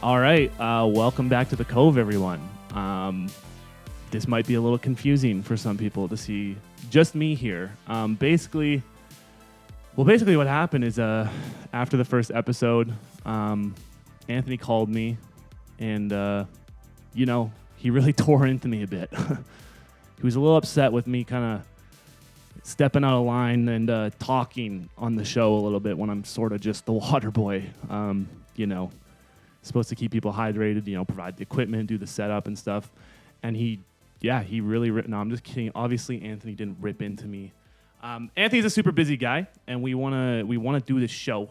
All right, welcome back to the Cove, everyone. This might be a little confusing for some people to see just me here. Basically what happened is after the first episode, Anthony called me, and he really tore into me a bit. He was a little upset with me kind of stepping out of line and talking on the show a little bit when I'm sort of just the water boy. Supposed to keep people hydrated, provide the equipment, do the setup and stuff. And he really ripped. No, I'm just kidding. Obviously, Anthony didn't rip into me. Anthony's a super busy guy, and we wanna do this show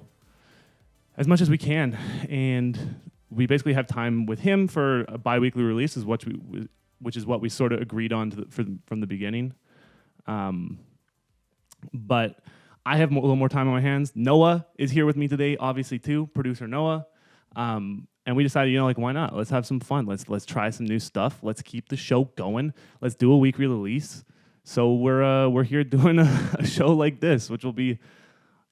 as much as we can. And we basically have time with him for a bi-weekly release, which is what we sort of agreed on from the beginning. But I have a little more time on my hands. Noah is here with me today, obviously too, producer Noah. And we decided, why not? Let's have some fun. Let's try some new stuff. Let's keep the show going. Let's do a weekly release. So we're here doing a show like this, which will be,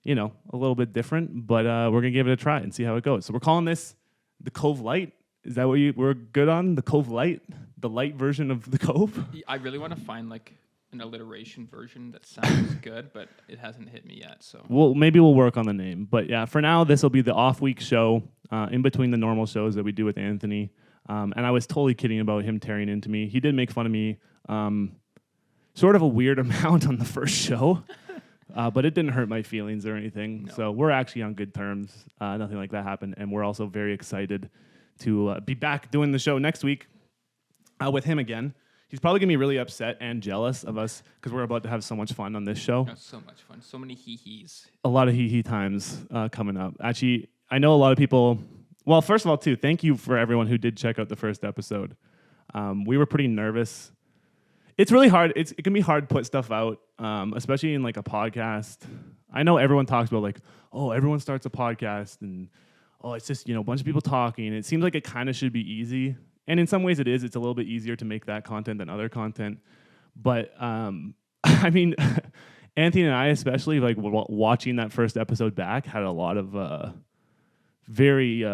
a little bit different, but we're gonna give it a try and see how it goes. So we're calling this the Cove Lite. Is that what we're good on? The Cove Lite, the light version of the Cove. I really want to find an alliteration version that sounds good, but it hasn't hit me yet. So maybe we'll work on the name. But yeah, for now, this will be the off-week show in between the normal shows that we do with Anthony. And I was totally kidding about him tearing into me. He did make fun of me sort of a weird amount on the first show, but it didn't hurt my feelings or anything. No. So we're actually on good terms. Nothing like that happened. And we're also very excited to be back doing the show next week with him again. He's probably going to be really upset and jealous of us because we're about to have so much fun on this show. That's so much fun. So many hee-hees. A lot of hee-hee times coming up. Actually, I know a lot of people... Well, first of all, too, thank you for everyone who did check out the first episode. We were pretty nervous. It's really hard. It can be hard to put stuff out, especially in a podcast. I know everyone talks about everyone starts a podcast and, it's just, a bunch of people talking. It seems like it kind of should be easy. And in some ways it is. It's a little bit easier to make that content than other content. But, Anthony and I especially, watching that first episode back, had a lot of very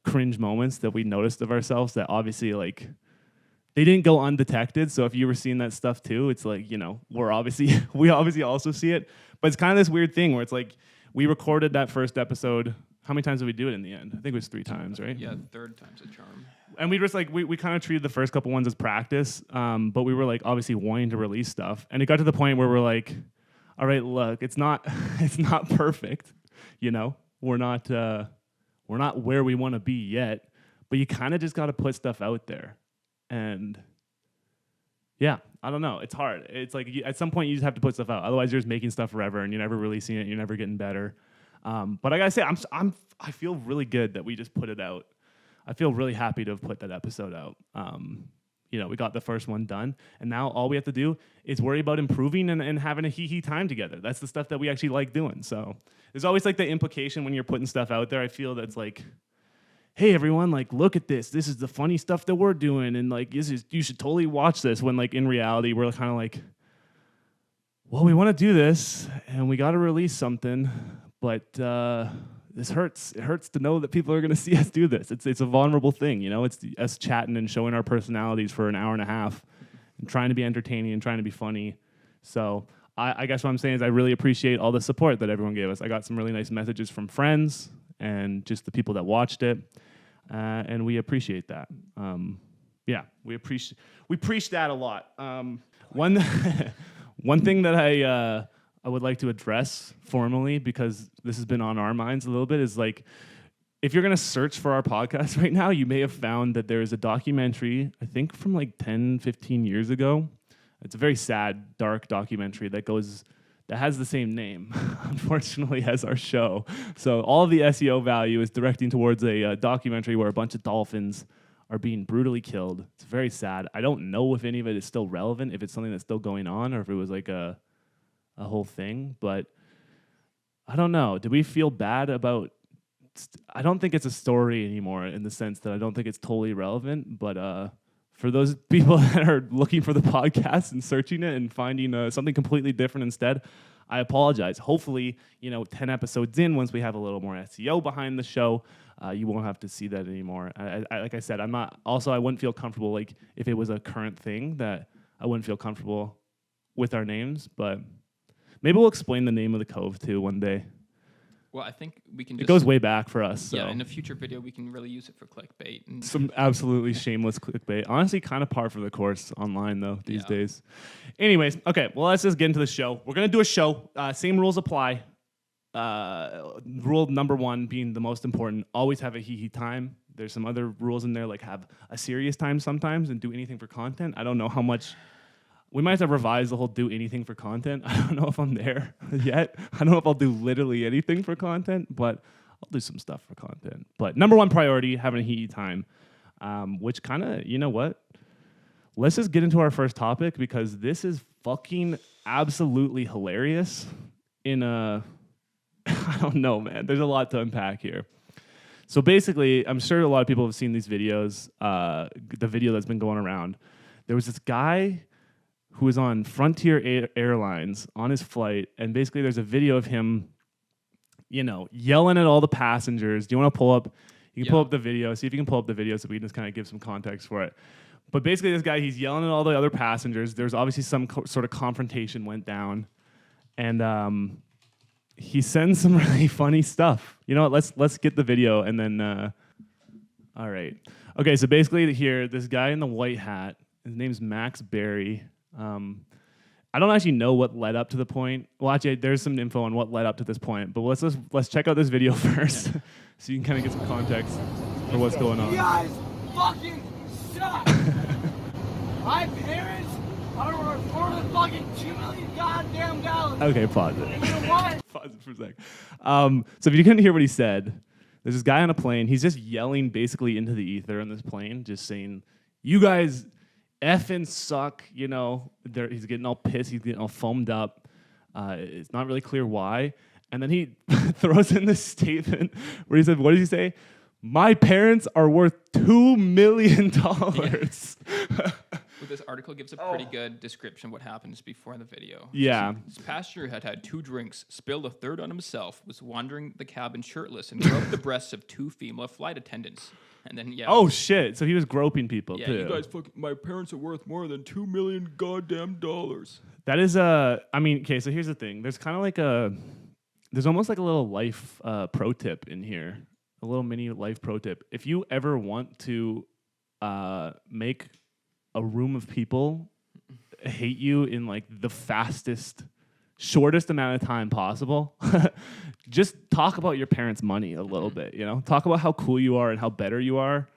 cringe moments that we noticed of ourselves that obviously, they didn't go undetected. So if you were seeing that stuff too, it's we obviously also see it. But it's kind of this weird thing where it's we recorded that first episode. How many times did we do it in the end? I think it was 3 times, right? Yeah, third time's a charm. And we just we kind of treated the first couple ones as practice, but we were obviously wanting to release stuff, and it got to the point where we're all right, look, it's not perfect, we're not where we want to be yet, but you kind of just got to put stuff out there, and yeah, I don't know, it's hard. It's at some point you just have to put stuff out, otherwise you're just making stuff forever and you're never releasing it, you're never getting better. But I gotta say, I feel really good that we just put it out. I feel really happy to have put that episode out. We got the first one done, and now all we have to do is worry about improving and having a hee-hee time together. That's the stuff that we actually like doing. So there's always the implication when you're putting stuff out there. I feel that's hey everyone, look at this. This is the funny stuff that we're doing, and you should totally watch this. When in reality we're kind of well, we want to do this, and we got to release something, but this hurts. It hurts to know that people are going to see us do this. It's a vulnerable thing, It's us chatting and showing our personalities for an hour and a half and trying to be entertaining and trying to be funny. So I guess what I'm saying is I really appreciate all the support that everyone gave us. I got some really nice messages from friends and just the people that watched it, and we appreciate that. We appreciate that a lot. One thing that I would like to address formally, because this has been on our minds a little bit, is if you're going to search for our podcast right now, you may have found that there is a documentary, I think from 10, 15 years ago. It's a very sad, dark documentary that has the same name, unfortunately, as our show. So all of the SEO value is directing towards a documentary where a bunch of dolphins are being brutally killed. It's very sad. I don't know if any of it is still relevant, if it's something that's still going on, or if it was a whole thing, but I don't know. Do we feel bad about... I don't think it's a story anymore in the sense that I don't think it's totally relevant, but for those people that are looking for the podcast and searching it and finding something completely different instead, I apologize. Hopefully, 10 episodes in, once we have a little more SEO behind the show, you won't have to see that anymore. Like I said, I wouldn't feel comfortable, like, if it was a current thing, that I wouldn't feel comfortable with our names, but maybe we'll explain the name of the Cove too one day. Well, I think we can. It goes way back for us. So. Yeah, in a future video, we can really use it for clickbait. And some absolutely shameless clickbait. Honestly, kind of par for the course online though these days. Anyways, okay. Well, let's just get into the show. We're gonna do a show. Same rules apply. Rule number 1 being the most important: always have a hee time. There's some other rules in there, like have a serious time sometimes and do anything for content. I don't know how much. We might have to revise the whole do anything for content. I don't know if I'm there yet. I don't know if I'll do literally anything for content, but I'll do some stuff for content. But number 1 priority, having a heat time, which kind of, you know what? Let's just get into our first topic because this is fucking absolutely hilarious in a, I don't know, man. There's a lot to unpack here. So basically, I'm sure a lot of people have seen these videos, the video that's been going around. There was this guy who was on Frontier Airlines on his flight, and basically there's a video of him, yelling at all the passengers. Do you want to pull up? You can pull up the video. See if you can pull up the video so we can just kind of give some context for it. But basically this guy, he's yelling at all the other passengers. There's obviously some sort of confrontation went down, and he sends some really funny stuff. You know what? Let's get the video, and then all right. Okay, so basically here, this guy in the white hat, his name's Max Berry. I don't actually know what led up to the point. Well, actually, there's some info on what led up to this point, but let's check out this video first, so you can kind of get some context for what's going on. You guys fucking suck. My parents are worth more than fucking 2 million goddamn dollars. Okay, pause it. And you know what? Pause it for a sec. So if you couldn't hear what he said, there's this guy on a plane. He's just yelling basically into the ether on this plane, just saying, "You guys effing suck," he's getting all pissed, he's getting all foamed up. It's not really clear why. And then he throws in this statement where he said, what did he say? "My parents are worth $2 million. Well, this article gives a pretty good description of what happens before the video. Yeah. This passenger had had 2 drinks, spilled a third on himself, was wandering the cabin shirtless, and groped the breasts of 2 female flight attendants. And then, oh shit! So he was groping people too. You guys my parents are worth more than $2 million goddamn dollars. That is okay. So here's the thing. There's kind of like there's almost like a little life pro tip in here, a little mini life pro tip. If you ever want to make a room of people hate you in like the shortest amount of time possible, just talk about your parents' money a little bit, Talk about how cool you are and how better you are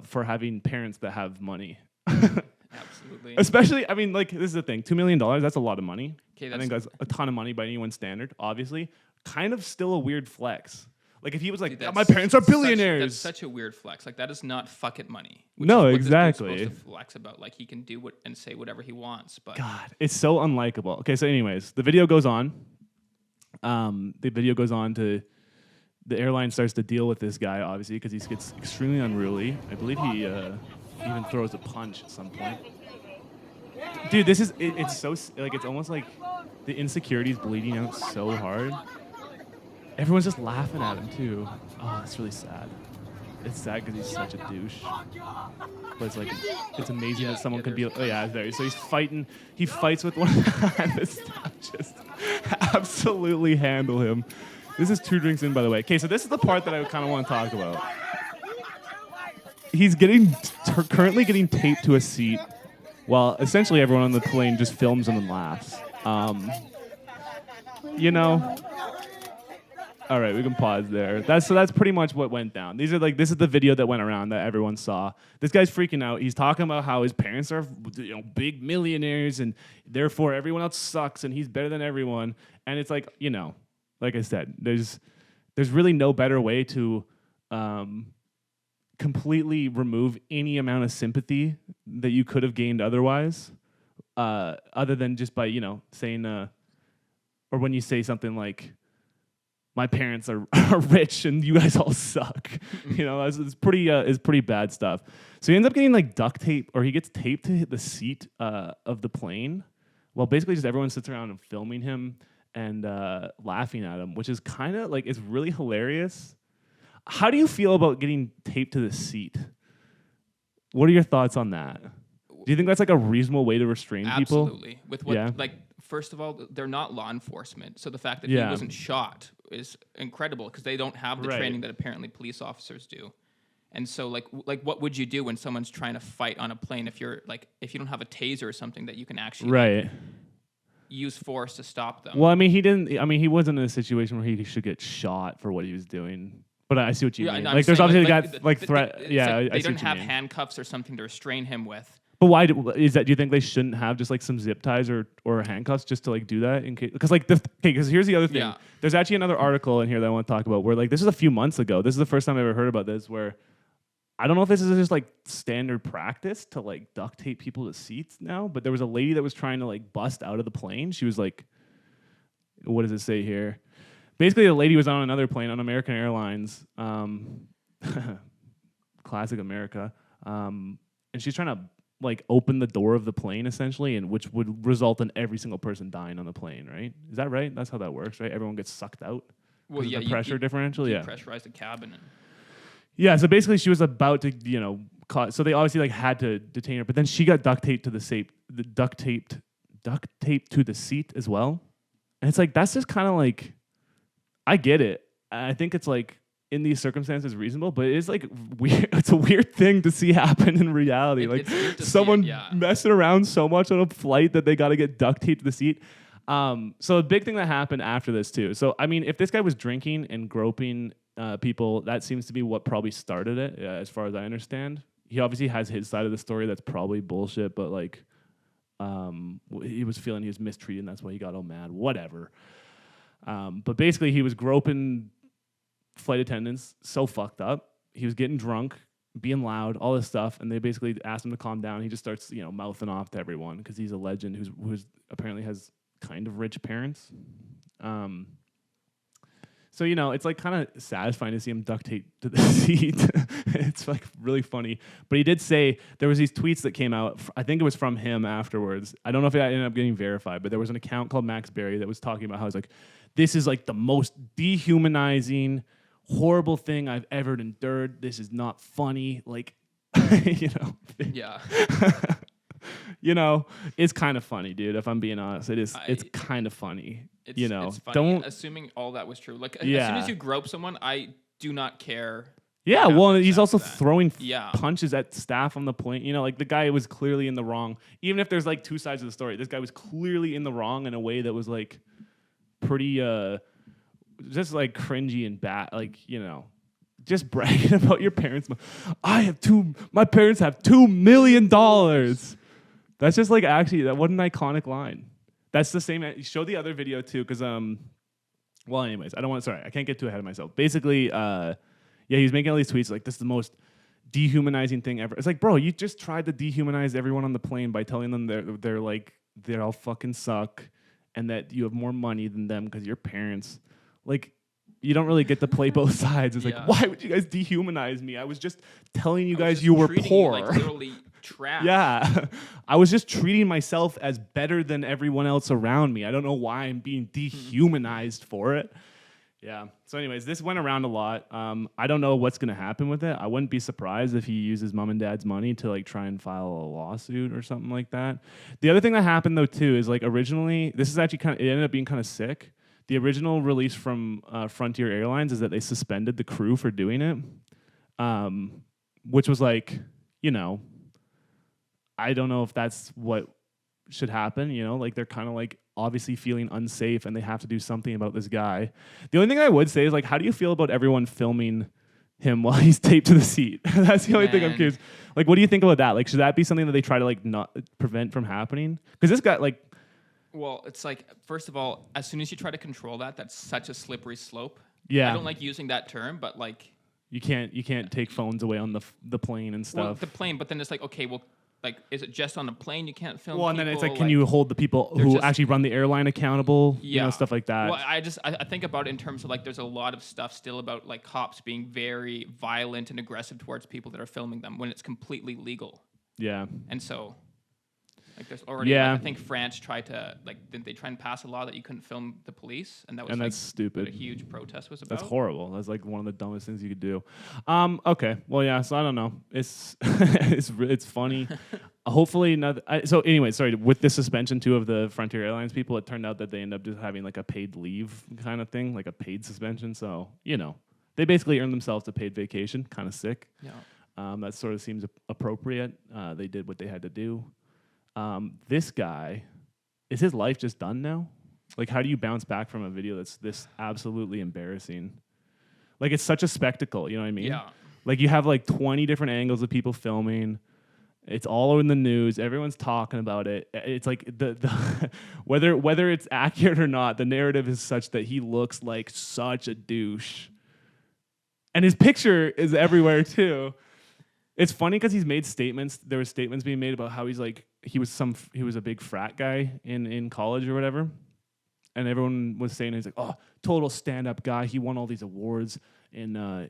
for having parents that have money. Absolutely. Especially, this is the thing, $2 million, that's a lot of money. Okay, I think that's a ton of money by anyone's standard, obviously. Kind of still a weird flex. Like if he was like, Dude, my parents are billionaires. That's such a weird flex. Like that is not fuck it money. No, is exactly. This supposed to flex about, like he can do and say whatever he wants. But God, it's so unlikable. Okay, so anyways, the video goes on. The airline starts to deal with this guy, obviously, because he gets extremely unruly. I believe he even throws a punch at some point. Dude, this is, it's so, like, it's almost like the insecurity's bleeding out so hard. Everyone's just laughing at him, too. Oh, it's really sad. It's sad because he's such a douche. But it's like, it's amazing that someone could be, there. So he's fighting, he fights with one of the staff, just absolutely handle him. This is 2 drinks in, by the way. Okay, so this is the part that I kind of want to talk about. He's currently getting taped to a seat while essentially everyone on the plane just films him and laughs. All right, we can pause there. That's pretty much what went down. This is the video that went around that everyone saw. This guy's freaking out. He's talking about how his parents are, big millionaires, and therefore everyone else sucks, and he's better than everyone. And it's like, like I said, there's really no better way to completely remove any amount of sympathy that you could have gained otherwise, other than just by saying, or when you say something like, "My parents are rich and you guys all suck." It's pretty bad stuff. So he ends up getting like duct tape, or he gets taped to the seat of the plane, while basically just everyone sits around and filming him. and laughing at him, which is kind of like, it's really hilarious. How do you feel about getting taped to the seat? What are your thoughts on that? Do you think that's like a reasonable way to restrain people? Absolutely. With what, like, first of all, they're not law enforcement. So the fact that he wasn't shot is incredible because they don't have the training that apparently police officers do. And so, like, what would you do when someone's trying to fight on a plane if you don't have a taser or something that you can actually like, use force to stop them? Well, I mean, he wasn't in a situation where he should get shot for what he was doing. But I see what you mean. Like, there's obviously threat. They don't have handcuffs or something to restrain him with. But why is that? Do you think they shouldn't have just like some zip ties or handcuffs just to like do that in case? Because like because here's the other thing. Yeah. There's actually another article in here that I want to talk about where like this is a few months ago. This is the first time I ever heard about this. Where I don't know if this is just like standard practice to like duct tape people to seats now. But there was a lady that was trying to like bust out of the plane. She was like, what does it say here? Basically, the lady was on another plane on American Airlines, classic America, and she's trying to like open the door of the plane essentially, and which would result in every single person dying on the plane, right? Is that right? That's how that works, right? Everyone gets sucked out. Well, yeah, the pressure differential, pressurize the cabin. Yeah, so basically she was about to, so they obviously like had to detain her, but then she got duct taped to the seat as well, and it's like that's just kind of like. I get it. I think it's like in these circumstances reasonable, but it is like weird. It's a weird thing to see happen in reality. Like someone messing around so much on a flight that they got to get duct taped to the seat. So a big thing that happened after this too. So I mean, if this guy was drinking and groping people, that seems to be what probably started it, as far as I understand. He obviously has his side of the story that's probably bullshit, but like he was feeling he was mistreated, and that's why he got all mad. Whatever. But basically, he was groping flight attendants, so fucked up. He was getting drunk, being loud, all this stuff, and they basically asked him to calm down. He just starts, mouthing off to everyone because he's a legend who's apparently has kind of rich parents. So, it's like kind of satisfying to see him duct taped to the seat. It's like really funny. But he did say there was these tweets that came out. I think it was from him afterwards. I don't know if it ended up getting verified, but there was an account called Max Berry that was talking about how it's like, this is like the most dehumanizing, horrible thing I've ever endured. This is not funny. Like, Yeah. It's kind of funny, dude. If I'm being honest, it is. It's kind of funny. It's funny, don't assuming all that was true. Like as soon as you grope someone, I do not care. Yeah, well, he's also throwing punches at staff on the plane. Like the guy was clearly in the wrong. Even if there's like two sides of the story, this guy was clearly in the wrong in a way that was like pretty, just like cringy and bad. Like just bragging about your parents. My parents have $2 million. That's just like actually what an iconic line. That's the same. Show the other video too, because anyways, I can't get too ahead of myself. Basically, he's making all these tweets like this is the most dehumanizing thing ever. It's like, bro, you just tried to dehumanize everyone on the plane by telling them they're all fucking suck and that you have more money than them because your parents. Like, you don't really get to play both sides. It's like, why would you guys dehumanize me? I was just telling you guys you were poor. You like literally trash. Yeah. I was just treating myself as better than everyone else around me. I don't know why I'm being dehumanized for it. Yeah. So anyways, this went around a lot. I don't know what's going to happen with it. I wouldn't be surprised if he uses mom and dad's money to like try and file a lawsuit or something like that. The other thing that happened though too is like originally, this is actually it ended up being kind of sick. The original release from Frontier Airlines is that they suspended the crew for doing it, which was like, I don't know if that's what should happen. Like they're kind of like obviously feeling unsafe and they have to do something about this guy. The only thing I would say is like, how do you feel about everyone filming him while he's taped to the seat? That's the only thing I'm curious. Like, what do you think about that? Like, should that be something that they try to like not prevent from happening? Because this guy like. Well, it's like, first of all, as soon as you try to control that, that's such a slippery slope. Yeah. I don't like using that term, but like... You can't take phones away on the plane and stuff. Well, the plane, but then it's like, okay, well, like, is it just on the plane you can't film Well, and people? then it's like, can you hold the people who actually run the airline accountable? Yeah. Stuff like that. Well, I think about it in terms of like, there's a lot of stuff still about like cops being very violent and aggressive towards people that are filming them when it's completely legal. Yeah. And so... Like there's already, like, I think France tried to, like, did they try and pass a law that you couldn't film the police, and that was that's stupid. What a huge protest was about. That's horrible. That's like one of the dumbest things you could do. Okay, well, yeah. So I don't know. It's it's funny. Hopefully not. So anyway, sorry. With the suspension too of the Frontier Airlines people, it turned out that they end up just having like a paid leave kind of thing, like a paid suspension. So they basically earned themselves a paid vacation. Kind of sick. Yeah. That sort of seems appropriate. They did what they had to do. This guy, is his life just done now? Like, how do you bounce back from a video that's this absolutely embarrassing? Like, it's such a spectacle, you know what I mean? Yeah. Like, you have like 20 different angles of people filming. It's all in the news. Everyone's talking about it. It's like the whether it's accurate or not, the narrative is such that he looks like such a douche. And his picture is everywhere too. It's funny because he's made statements. There were statements being made about how he was a big frat guy in college or whatever, and everyone was saying he's like, oh, total stand-up guy. He won all these awards in the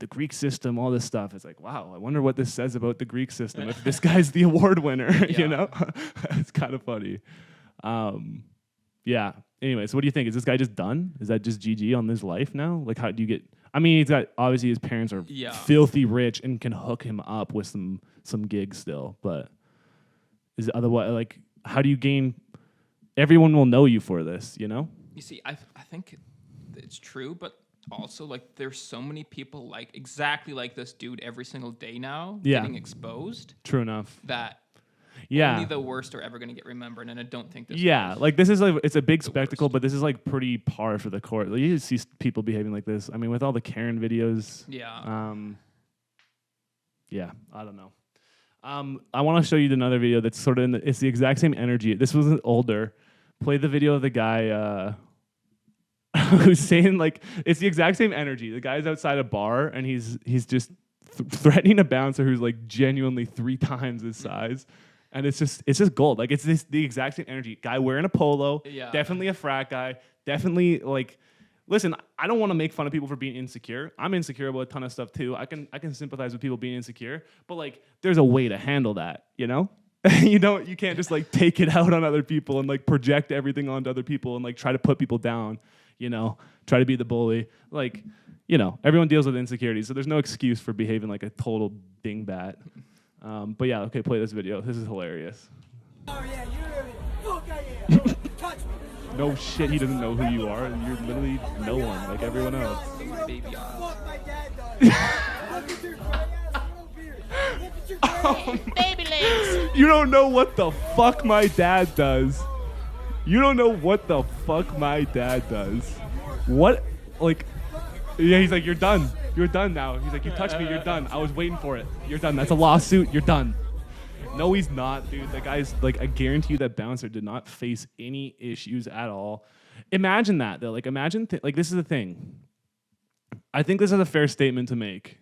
Greek system, all this stuff. It's like, wow, I wonder what this says about the Greek system if this guy's the award winner. It's kind of funny. Yeah. Anyway, so what do you think? Is this guy just done? Is that just GG on this life now? Like, how do you get? I mean, he's got, obviously his parents are filthy rich and can hook him up with some gigs still, but is it otherwise, like, how do you gain? Everyone will know you for this, You see, I think it's true, but also, like, there's so many people like exactly like this dude every single day now getting exposed. True enough. That only the worst are ever going to get remembered, and I don't think this. Yeah, like this is like it's a big spectacle, but this is like pretty par for the course. Like, you see people behaving like this. I mean, with all the Karen videos. Yeah. Yeah, I don't know. I want to show you another video that's sort of it's the exact same energy. This was older. Play the video of the guy who's saying, like, it's the exact same energy. The guy's outside a bar and he's just threatening a bouncer who's like genuinely 3 times his size. And it's just gold. Like, it's the exact same energy. Guy wearing a polo, definitely a frat guy, definitely like. Listen, I don't want to make fun of people for being insecure. I'm insecure about a ton of stuff too. I can sympathize with people being insecure, but like, there's a way to handle that. You can't just like take it out on other people and like project everything onto other people and like try to put people down. Try to be the bully. Like, everyone deals with insecurities, so there's no excuse for behaving like a total dingbat. But yeah, okay, play this video. This is hilarious. Oh yeah, you touch me. No shit, he doesn't know who you are. You're literally no one, like everyone else. Baby arms. Fuck my dad does. Look at your gray ass little beard. Look at your gray Baby legs. You don't know what the fuck my dad does. You don't know what the fuck my dad does. What? Like, yeah, he's like, you're done. You're done now. He's like, you touched me, you're done. I was waiting for it. You're done. That's a lawsuit. You're done. No, he's not, dude. That guy's like, I guarantee you that bouncer did not face any issues at all. Imagine that, though. Like, imagine, like, this is the thing. I think this is a fair statement to make.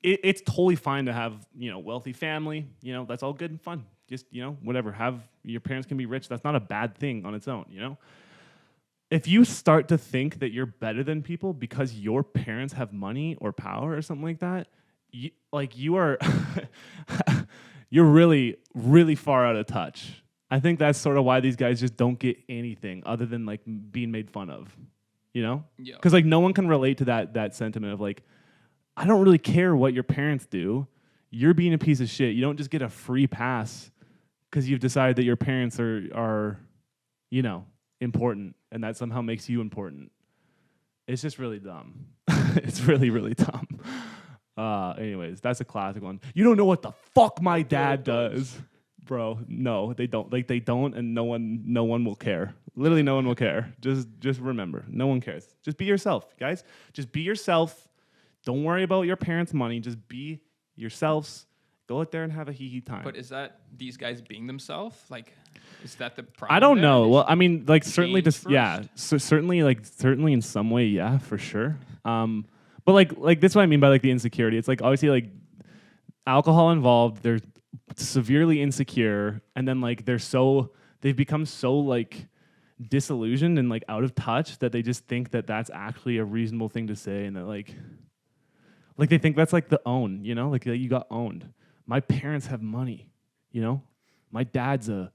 It's totally fine to have, wealthy family. That's all good and fun. Just, whatever. Have your parents can be rich. That's not a bad thing on its own, If you start to think that you're better than people because your parents have money or power or something like that, you are, you're really, really far out of touch. I think that's sort of why these guys just don't get anything other than like being made fun of, Yeah. Because like no one can relate to that sentiment of like, I don't really care what your parents do. You're being a piece of shit. You don't just get a free pass because you've decided that your parents are, important, and that somehow makes you important. It's just really dumb. It's really, really dumb. Anyways, that's a classic one. You don't know what the fuck my dad does. Bro, no, they don't. Like, they don't, and no one will care. Literally no one will care. Just remember, no one cares. Just be yourself, guys. Just be yourself. Don't worry about your parents' money. Just be yourselves. Go out there and have a hee-hee time. But is that these guys being themselves? Like, is that the problem? I don't know. Well, I mean, like, certainly just certainly in some way, yeah, for sure. But like this is what I mean by like the insecurity. It's like obviously like alcohol involved. They're severely insecure, and then like they've become so like disillusioned and like out of touch that they just think that that's actually a reasonable thing to say, and that like Like they think that's like the own, you know, like you got owned. My parents have money, you know. My dad's a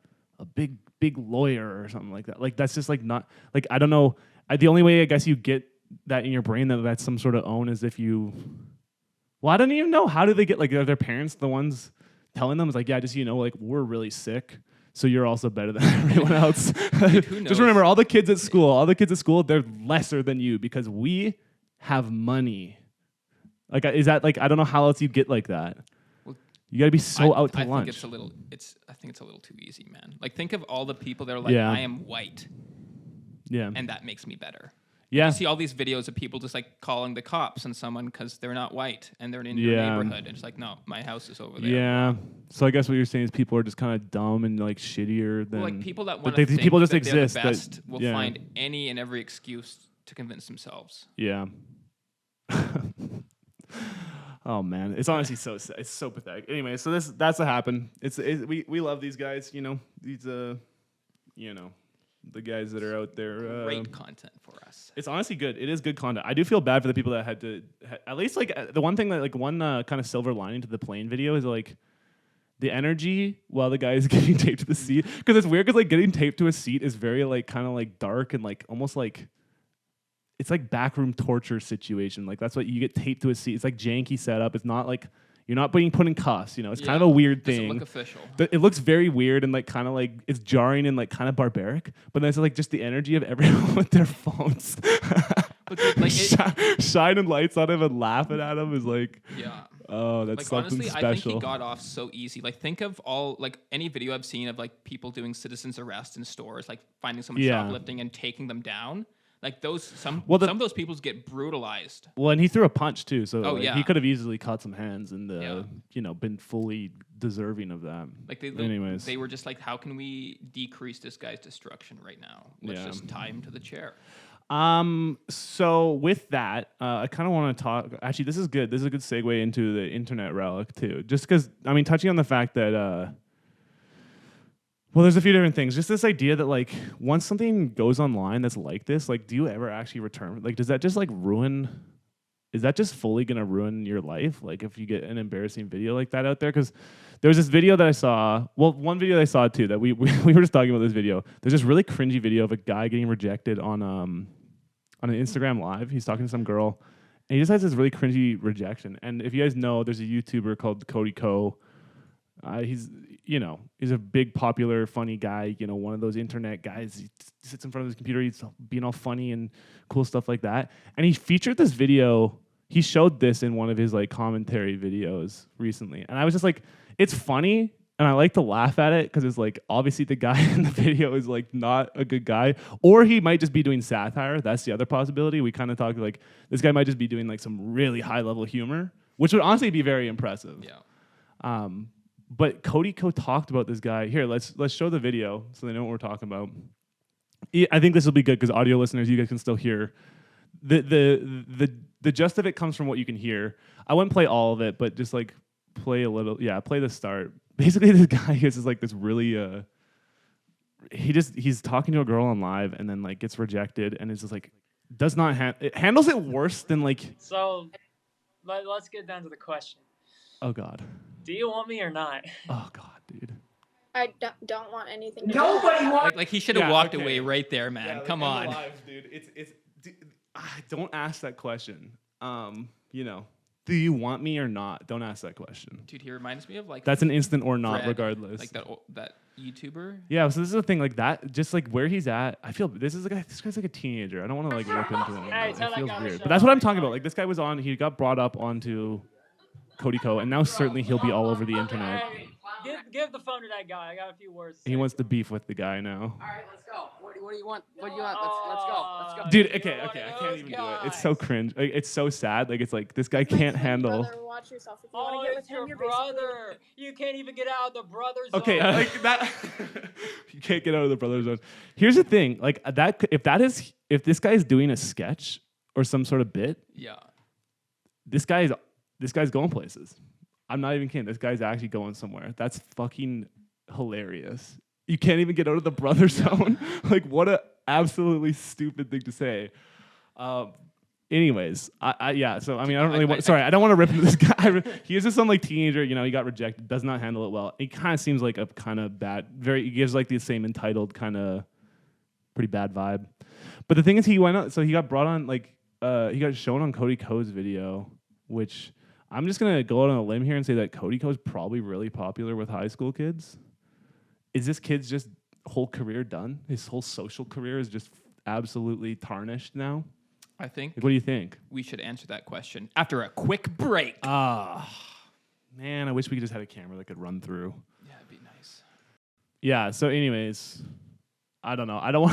big lawyer or something like that. Like that's just like not like I don't know. The only way I guess you get that in your brain that that's some sort of own is if you. Well, I don't even know. How do they get like are their parents the ones telling them? It's like yeah, just you know like we're really sick. So you're also better than everyone else. Dude, who knows? Just remember, all the kids at school, they're lesser than you because we have money. Like, is that like I don't know how else you get like that. Well, you got to be so out to lunch. I think it's a little too easy, man. Like, think of all the people that are like, I am white. Yeah. And that makes me better. Yeah. You see all these videos of people just like calling the cops on someone because they're not white and they're in your neighborhood. And it's like, no, my house is over there. Yeah. So I guess what you're saying is people are just kind of dumb and like shittier than. Well, like people that want to think people just that exist. They're the best will find any and every excuse to convince themselves. Yeah. Oh man, it's honestly so sad. It's so pathetic. Anyway, so that's what happened. We love these guys. You know these you know. The guys that are out there. Great content for us. It's honestly good. It is good content. I do feel bad for the people that had to, at least like the one thing that like one kind of silver lining to the plane video is like the energy while the guy is getting taped to the seat. Because it's weird because like getting taped to a seat is very like kind of like dark and like almost like, it's like backroom torture situation. Like that's what you get taped to a seat. It's like janky setup. It's not like, you're not being put in cuffs, you know. It's kind of a weird thing. Doesn't look official. It looks very weird and like kind of like it's jarring and like kind of barbaric. But then it's like just the energy of everyone with their phones, like shining lights on him and laughing at him is like, oh, that's like, something honestly, special. I think he got off so easy. Like think of all like any video I've seen of like people doing citizens arrest in stores, like finding someone shoplifting and taking them down. Like some of those people get brutalized. Well, and he threw a punch too, so he could have easily caught some hands and you know been fully deserving of that. Like they were just like, how can we decrease this guy's destruction right now? Let's just tie him to the chair. So with that, I kind of want to talk. Actually, this is good. This is a good segue into the internet relic too. Just because I mean, touching on the fact that. Well, there's a few different things. Just this idea that, like, once something goes online that's like this, like, do you ever actually return? Like, does that just, like, ruin... Is that just fully going to ruin your life? Like, if you get an embarrassing video like that out there? Because there was this video that I saw... Well, one video that I saw, too, that we were just talking about this video. There's this really cringy video of a guy getting rejected on an Instagram Live. He's talking to some girl, and he just has this really cringy rejection. And if you guys know, there's a YouTuber called Cove. He's a big, popular, funny guy, you know, one of those internet guys. He sits in front of his computer, he's being all funny and cool stuff like that. And he featured this video. He showed this in one of his like commentary videos recently. And I was just like, it's funny. And I like to laugh at it because it's like, obviously the guy in the video is like not a good guy. Or he might just be doing satire. That's the other possibility. We kind of talked like, this guy might just be doing like some really high level humor, which would honestly be very impressive. Yeah. But Cody Co talked about this guy. Here, let's show the video so they know what we're talking about. I think this will be good because audio listeners, you guys can still hear. The gist of it comes from what you can hear. I wouldn't play all of it, but just like play a little. Yeah, play the start. Basically, this guy is like this really. He's talking to a girl on live and then like gets rejected and it's just like does not it handles it worse than like. So, let's get down to the question. Oh God. Do you want me or not? Oh God, dude. I don't want anything. Nobody wants. Like he should have walked away right there, man. Yeah, Come on, live, dude. Don't ask that question. You know, do you want me or not? Don't ask that question. Dude, he reminds me of like that's an instant or not, Fred, regardless. like that YouTuber. Yeah, so this is the thing. Like that, just like where he's at. I feel this guy's like a teenager. I don't want to like rip into him. Hey, it feels guy weird, but that's what I'm talking about. Like this guy was on. He got brought up onto Cody Co, and now certainly he'll be all over the internet. Hey, give the phone to that guy. I got a few words. He wants to beef with the guy now. All right, let's go. What do you want? What do you want? Let's go. Dude, okay, I can't even do it. It's so cringe. Like, it's so sad. Like it's like this guy can't handle. Brother, watch yourself. If you want to get with it's your him, you're brother. You can't even get out of the brother zone. Okay, like that. You can't get out of the brother zone. Here's the thing. Like that. If this guy is doing a sketch or some sort of bit. Yeah. This guy's going places. I'm not even kidding. This guy's actually going somewhere. That's fucking hilarious. You can't even get out of the brother zone. Like, what a absolutely stupid thing to say. anyways, yeah. So I mean, I don't really want. Sorry, I don't want to rip into this guy. He is just some like teenager. You know, he got rejected. Does not handle it well. He kind of seems like a kind of bad. He gives like the same entitled kind of pretty bad vibe. But the thing is, he went on. So he got brought on like he got shown on Cody Ko's video, which I'm just gonna go out on a limb here and say that Cody Ko's probably really popular with high school kids. Is this kid's just whole career done? His whole social career is just absolutely tarnished now. I think. Like, what do you think? We should answer that question after a quick break. Man, I wish we just had a camera that could run through. Yeah, it'd be nice. Yeah. So, anyways, I don't know. I don't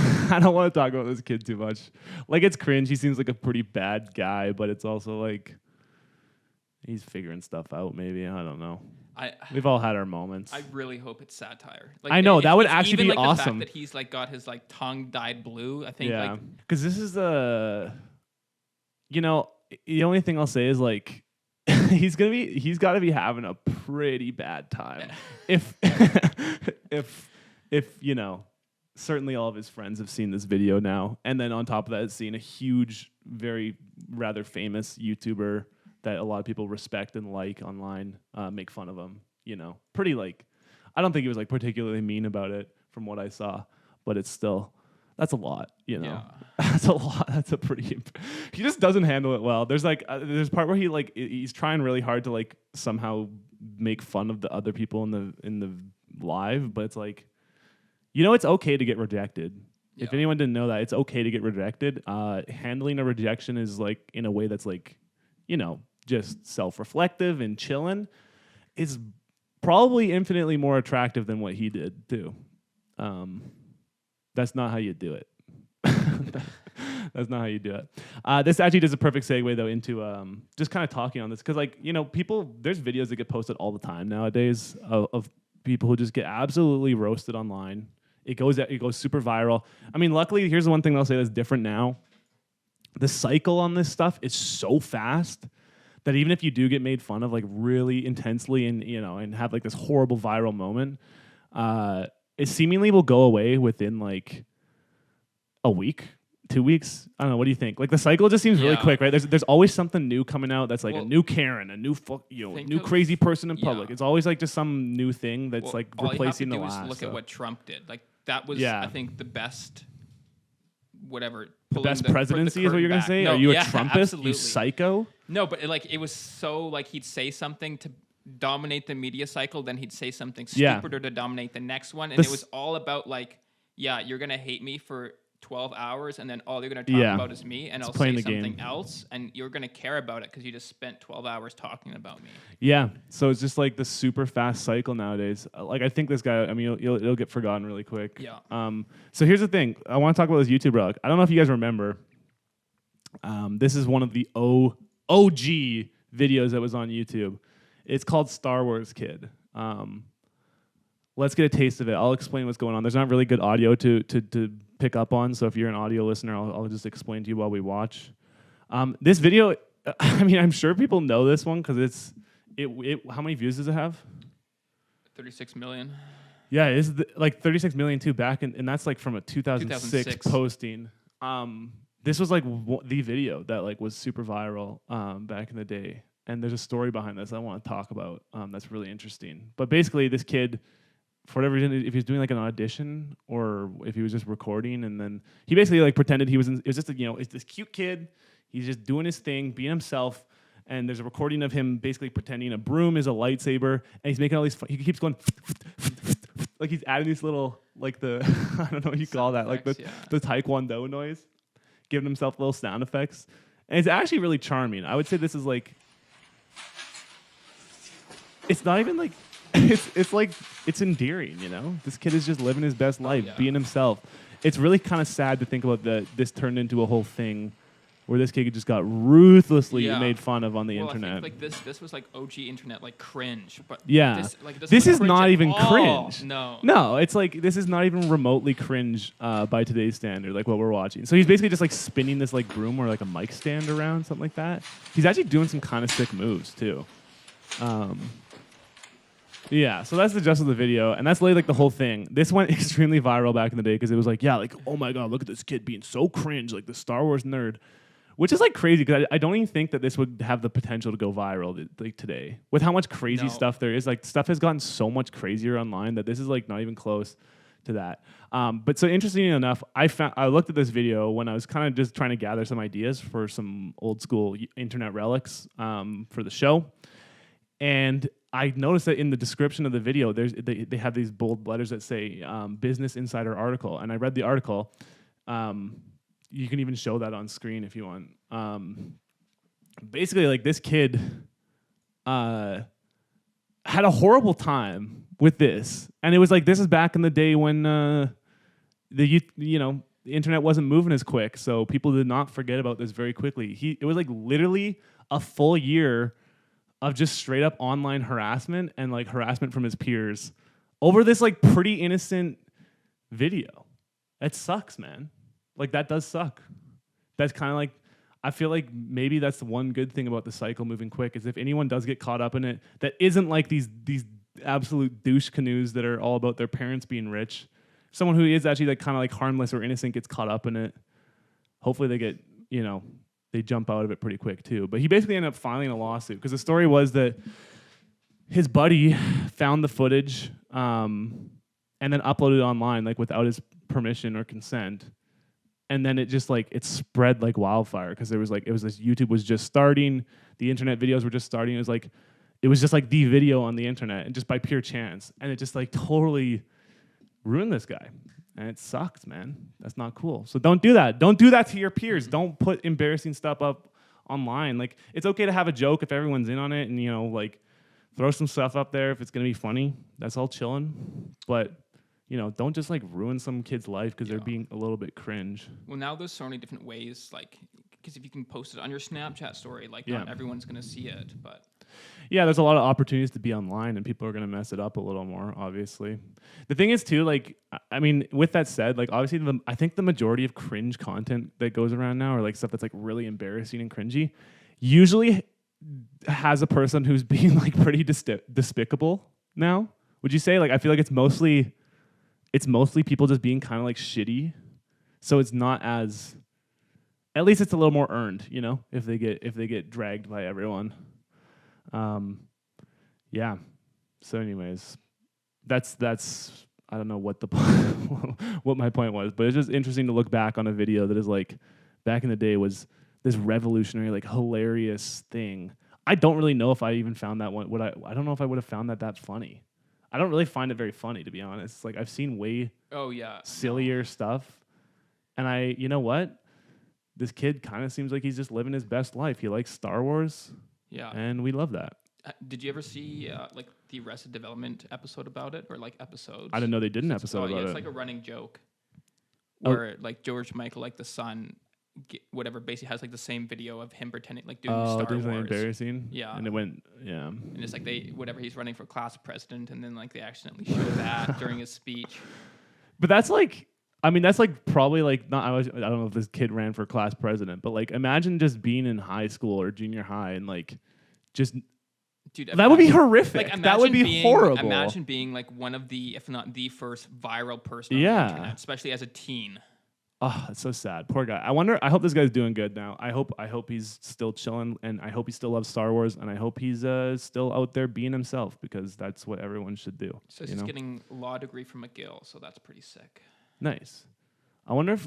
want to talk about this kid too much. Like, it's cringe. He seems like a pretty bad guy, but it's also like he's figuring stuff out. Maybe I don't know. We've all had our moments. I really hope it's satire. Like, I know that would actually even be like awesome. The fact that he's like got his like tongue dyed blue. I think like because this is the only thing I'll say is like he's got to be having a pretty bad time if certainly all of his friends have seen this video now, and then on top of that, seen a huge, very rather famous YouTuber that a lot of people respect and like online make fun of him. Pretty like, I don't think he was like particularly mean about it from what I saw, but it's still, that's a lot, Yeah. That's a lot. That's a pretty. He just doesn't handle it well. There's like there's a part where he's trying really hard to like somehow make fun of the other people in the live, but it's like, it's okay to get rejected. Yeah. If anyone didn't know that, it's okay to get rejected. Handling a rejection is like in a way that's like, just self-reflective and chilling is probably infinitely more attractive than what he did too. That's not how you do it. That's not how you do it. This actually does a perfect segue though into just kind of talking on this because there's videos that get posted all the time nowadays of people who just get absolutely roasted online. It goes super viral. I mean, luckily, here's the one thing I'll say that's different now. The cycle on this stuff is so fast that even if you do get made fun of like really intensely and have like this horrible viral moment, it seemingly will go away within like a week, 2 weeks. I don't know. What do you think? Like the cycle just seems really quick, right? There's always something new coming out that's like a new Karen, a new new crazy person in public. It's always like just some new thing that's like replacing the last. All you have to do is look at what Trump did. Like that was, I think, the best. Whatever. The best presidency is what you're gonna say? No, Are you a Trumpist? Absolutely. You psycho? No, but it was so like he'd say something to dominate the media cycle, then he'd say something stupider to dominate the next one, and it was all about like, you're gonna hate me for 12 hours, and then all you're gonna talk about is me, and I'll say something else, and you're gonna care about it because you just spent 12 hours talking about me. Yeah, so it's just like the super fast cycle nowadays. Like I think this guy, I mean, it'll get forgotten really quick. Yeah. So here's the thing. I want to talk about this YouTube blog. I don't know if you guys remember. This is one of the OG videos that was on YouTube. It's called Star Wars Kid. Let's get a taste of it. I'll explain what's going on. There's not really good audio to pick up on, so if you're an audio listener, I'll just explain to you while we watch. This video, I mean, I'm sure people know this one because it. How many views does it have? 36 million. Yeah, it's like 36 million too back, and that's like from a 2006 posting. This was like the video that like was super viral back in the day, and there's a story behind this I want to talk about. That's really interesting. But basically, this kid, for whatever reason, if he was doing like an audition or if he was just recording, and then he basically like pretended he was it was just it's this cute kid. He's just doing his thing, being himself. And there's a recording of him basically pretending a broom is a lightsaber, and he's making all these. He keeps going like he's adding these little like the I don't know what you call that, like the taekwondo noise, giving himself little sound effects, and it's actually really charming. I would say this is like. It's not even like. It's like it's endearing, This kid is just living his best life, being himself. It's really kind of sad to think about this turned into a whole thing where this kid just got ruthlessly made fun of on the internet. I think like this was like OG internet, like cringe. But this is not even cringe. No, it's like this is not even remotely cringe by today's standard, like what we're watching. So he's basically just like spinning this like broom or like a mic stand around, something like that. He's actually doing some kind of sick moves too. Yeah, so that's the gist of the video, and that's like the whole thing. This went extremely viral back in the day because it was like, oh my god, look at this kid being so cringe, like the Star Wars nerd. which is like crazy because I don't even think that this would have the potential to go viral like today with how much crazy stuff there is. Like stuff has gotten so much crazier online that this is like not even close to that. But so interestingly enough, I looked at this video when I was kind of just trying to gather some ideas for some old school internet relics for the show. And I noticed that in the description of the video, they have these bold letters that say Business Insider article. And I read the article. You can even show that on screen if you want. Basically, like this kid had a horrible time with this. And it was like, this is back in the day when the internet wasn't moving as quick. So people did not forget about this very quickly. It was like literally a full year of just straight up online harassment and like harassment from his peers over this like pretty innocent video. That sucks, man. Like that does suck. That's kind of like, I feel like maybe that's the one good thing about the cycle moving quick is if anyone does get caught up in it, that isn't like these absolute douche canoes that are all about their parents being rich. Someone who is actually like kind of like harmless or innocent gets caught up in it. Hopefully they get, they jump out of it pretty quick too. But he basically ended up filing a lawsuit because the story was that his buddy found the footage and then uploaded it online like without his permission or consent. And then it just like it spread like wildfire because it was this YouTube was just starting, the internet videos were just starting. It was just like the video on the internet and just by pure chance. And it just like totally ruined this guy. And it sucks, man. That's not cool. So don't do that. Don't do that to your peers. Don't put embarrassing stuff up online. Like, it's okay to have a joke if everyone's in on it and, like, throw some stuff up there if it's going to be funny. That's all chilling. But, don't just, like, ruin some kid's life because they're being a little bit cringe. Well, now there's so many different ways, like, because if you can post it on your Snapchat story, like, not everyone's going to see it, but... Yeah, there's a lot of opportunities to be online, and people are going to mess it up a little more, obviously. The thing is, too, like, I mean, with that said, like, obviously, I think the majority of cringe content that goes around now, or, like, stuff that's, like, really embarrassing and cringy, usually has a person who's being, like, pretty despicable now. Would you say? Like, I feel like it's mostly people just being kind of, like, shitty. So it's not as... At least it's a little more earned, if they get dragged by everyone. Yeah. So anyways, that's I don't know what the what my point was, but it's just interesting to look back on a video that is like back in the day was this revolutionary, like hilarious thing. I don't really know if I even found that one. I don't know if I would have found that funny. I don't really find it very funny, to be honest. Like I've seen way sillier stuff, and you know what? This kid kind of seems like he's just living his best life. He likes Star Wars. Yeah. And we love that. Did you ever see like the Arrested Development episode about it, or like episodes? I didn't know they did an episode about it. It's like a running joke where like George Michael, like the son, whatever, basically has like the same video of him pretending like doing Star Wars. Embarrassing. Yeah. And it went, And it's like he's running for class president, and then like they accidentally show that during his speech. But that's like. I mean, that's like probably like not. I don't know if this kid ran for class president, but like imagine just being in high school or junior high and like just. Dude, that would be horrific. Like, that would be horrible. Imagine being like one of the, if not the first viral person on the internet, especially as a teen. Oh, it's so sad. Poor guy. I hope this guy's doing good now. I hope he's still chilling, and I hope he still loves Star Wars, and I hope he's still out there being himself, because that's what everyone should do. So he's getting a law degree from McGill, so that's pretty sick. Nice. I wonder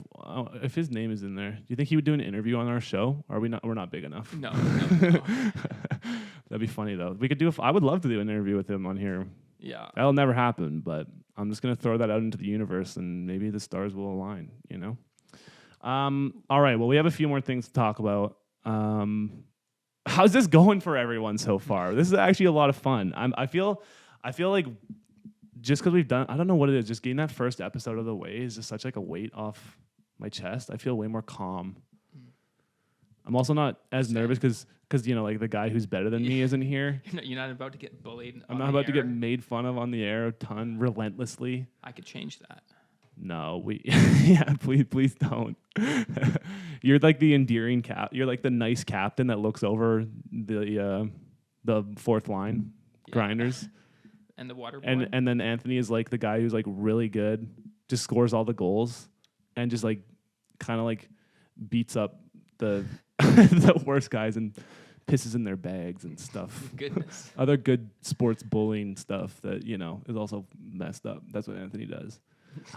if his name is in there. Do you think he would do an interview on our show? Or are we not? We're not big enough. No. That'd be funny though. We could do. I would love to do an interview with him on here. Yeah. That'll never happen, but I'm just gonna throw that out into the universe, and maybe the stars will align. All right. Well, we have a few more things to talk about. How's this going for everyone so far? This is actually a lot of fun. I feel like. Just because we've done, I don't know what it is, just getting that first episode of the way is just such like a weight off my chest. I feel way more calm. I'm also not as nervous because like the guy who's better than me isn't here. You're not about to get bullied. I'm not about to get made fun of on the air a ton relentlessly. I could change that. No, please don't. You're like the endearing You're like the nice captain that looks over the fourth line grinders. And the water boy. And then Anthony is like the guy who's like really good, just scores all the goals, and just like kind of like beats up the the worst guys and pisses in their bags and stuff. Goodness. Other good sports bullying stuff that, is also messed up. That's what Anthony does.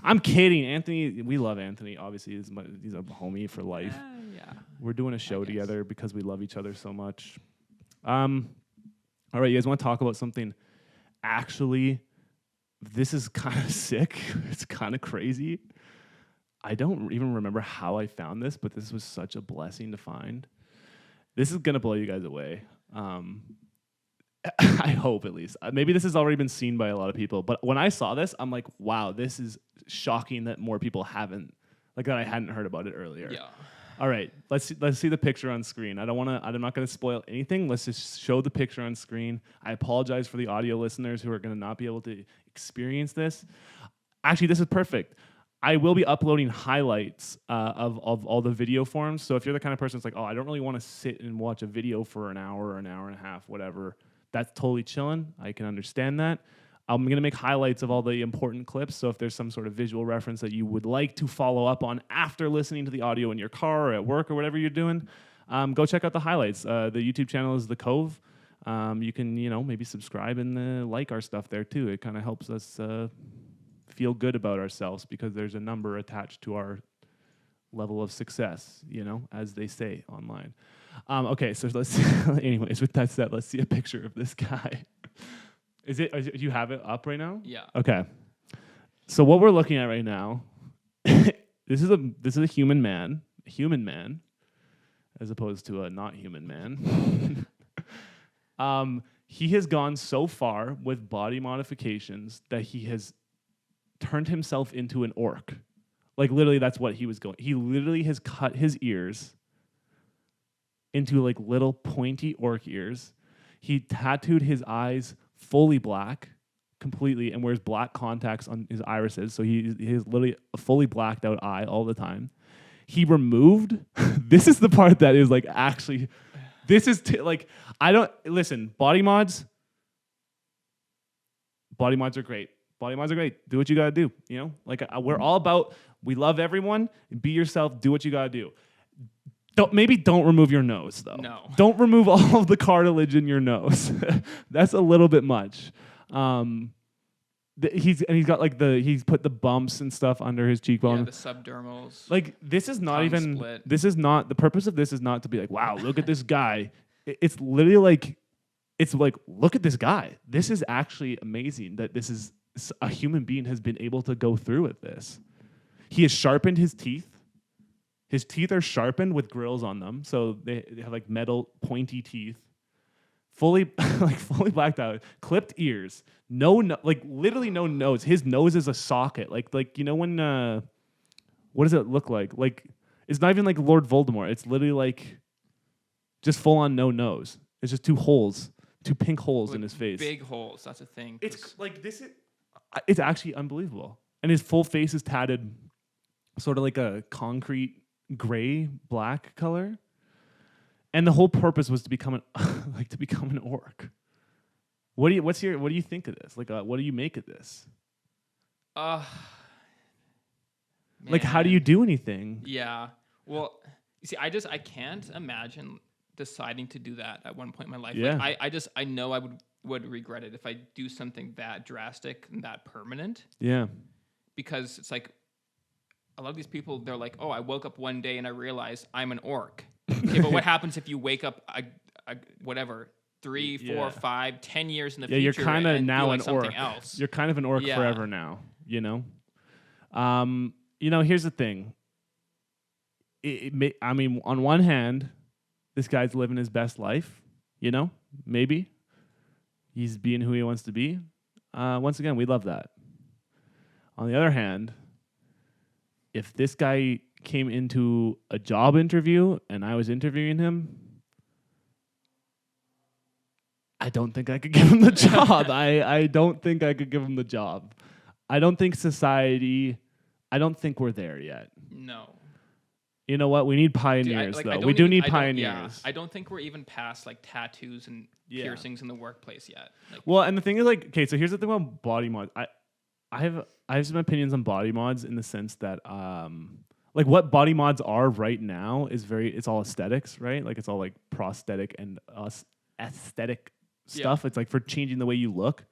I'm kidding. Anthony, we love Anthony. Obviously, he's a homie for life. Yeah. We're doing a show together because we love each other so much. All right, you guys want to talk about something? Actually, this is kind of sick. It's kind of crazy. I don't even remember how I found this, but this was such a blessing to find. This is going to blow you guys away. I hope, at least. Maybe this has already been seen by a lot of people, but when I saw this, I'm like, wow, this is shocking that more people haven't, that I hadn't heard about it earlier. Yeah. All right, let's see the picture on screen. I'm not going to spoil anything. Let's just show the picture on screen. I apologize for the audio listeners who are going to not be able to experience this. Actually, this is perfect. I will be uploading highlights of all the video forms. So if you're the kind of person that's like, oh, I don't really want to sit and watch a video for an hour or an hour and a half, whatever, that's totally chilling. I can understand that. I'm going to make highlights of all the important clips. So if there's some sort of visual reference that you would like to follow up on after listening to the audio in your car or at work or whatever you're doing, go check out the highlights. The YouTube channel is The Cove. You can, maybe subscribe and like our stuff there too. It kind of helps us feel good about ourselves because there's a number attached to our level of success, as they say online. Okay, so anyways, with that said, let's see a picture of this guy. Do you have it up right now? Yeah. Okay. So what we're looking at right now, this is a human man, as opposed to a not human man. He has gone so far with body modifications that he has turned himself into an orc. Like literally, that's what he was going. He literally has cut his ears into like little pointy orc ears. He tattooed his eyes fully black, completely, and wears black contacts on his irises. So he has literally a fully blacked out eye all the time. He removed. This is the part that is like actually. This is I don't listen. Body mods. Body mods are great. Body mods are great. Do what you gotta do. We're all about. We love everyone. Be yourself. Do what you gotta do. Don't remove your nose though. No. Don't remove all of the cartilage in your nose. That's a little bit much. He's put the bumps and stuff under his cheekbone. Yeah, the subdermals. Like this is not even. Split. This is not the purpose of this. Is not to be like, wow, look at this guy. It's literally like, look at this guy. This is actually amazing that this is a human being has been able to go through with this. He has sharpened his teeth. His teeth are sharpened with grills on them, so they have like metal pointy teeth. Fully blacked out, clipped ears, literally no nose. His nose is a socket, like when what does it look like? Like it's not even like Lord Voldemort. It's literally like just full on no nose. It's just two pink holes in his face. Big holes. That's a thing. It's like this. It's actually unbelievable. And his full face is tatted, sort of like a concrete gray black color. And the whole purpose was to become an orc. What do you think of this? What do you make of this? How do you do anything? Yeah. Well, you see, I can't imagine deciding to do that at one point in my life. Yeah. I know I would regret it if I do something that drastic and that permanent. Yeah. Because it's like a lot of these people, they're like, oh, I woke up one day and I realized I'm an orc. Okay, but what happens if you wake up, whatever, 3, 4, 5, 10 years in the future? You're kind of now an an orc. Else? You're kind of an orc forever now. Here's the thing. On one hand, this guy's living his best life. Maybe he's being who he wants to be. Once again, we love that. On the other hand, if this guy came into a job interview and I was interviewing him, I don't think I could give him the job. I don't think I could give him the job. I don't think we're there yet. No. You know what? We need pioneers, though. We do need pioneers. I don't think we're even past tattoos and piercings in the workplace yet. And the thing is, okay, so here's the thing about body mods. I have some opinions on body mods in the sense that, like what body mods are right now is it's all aesthetics, right? Like it's all like prosthetic and aesthetic stuff. It's like for changing the way you look,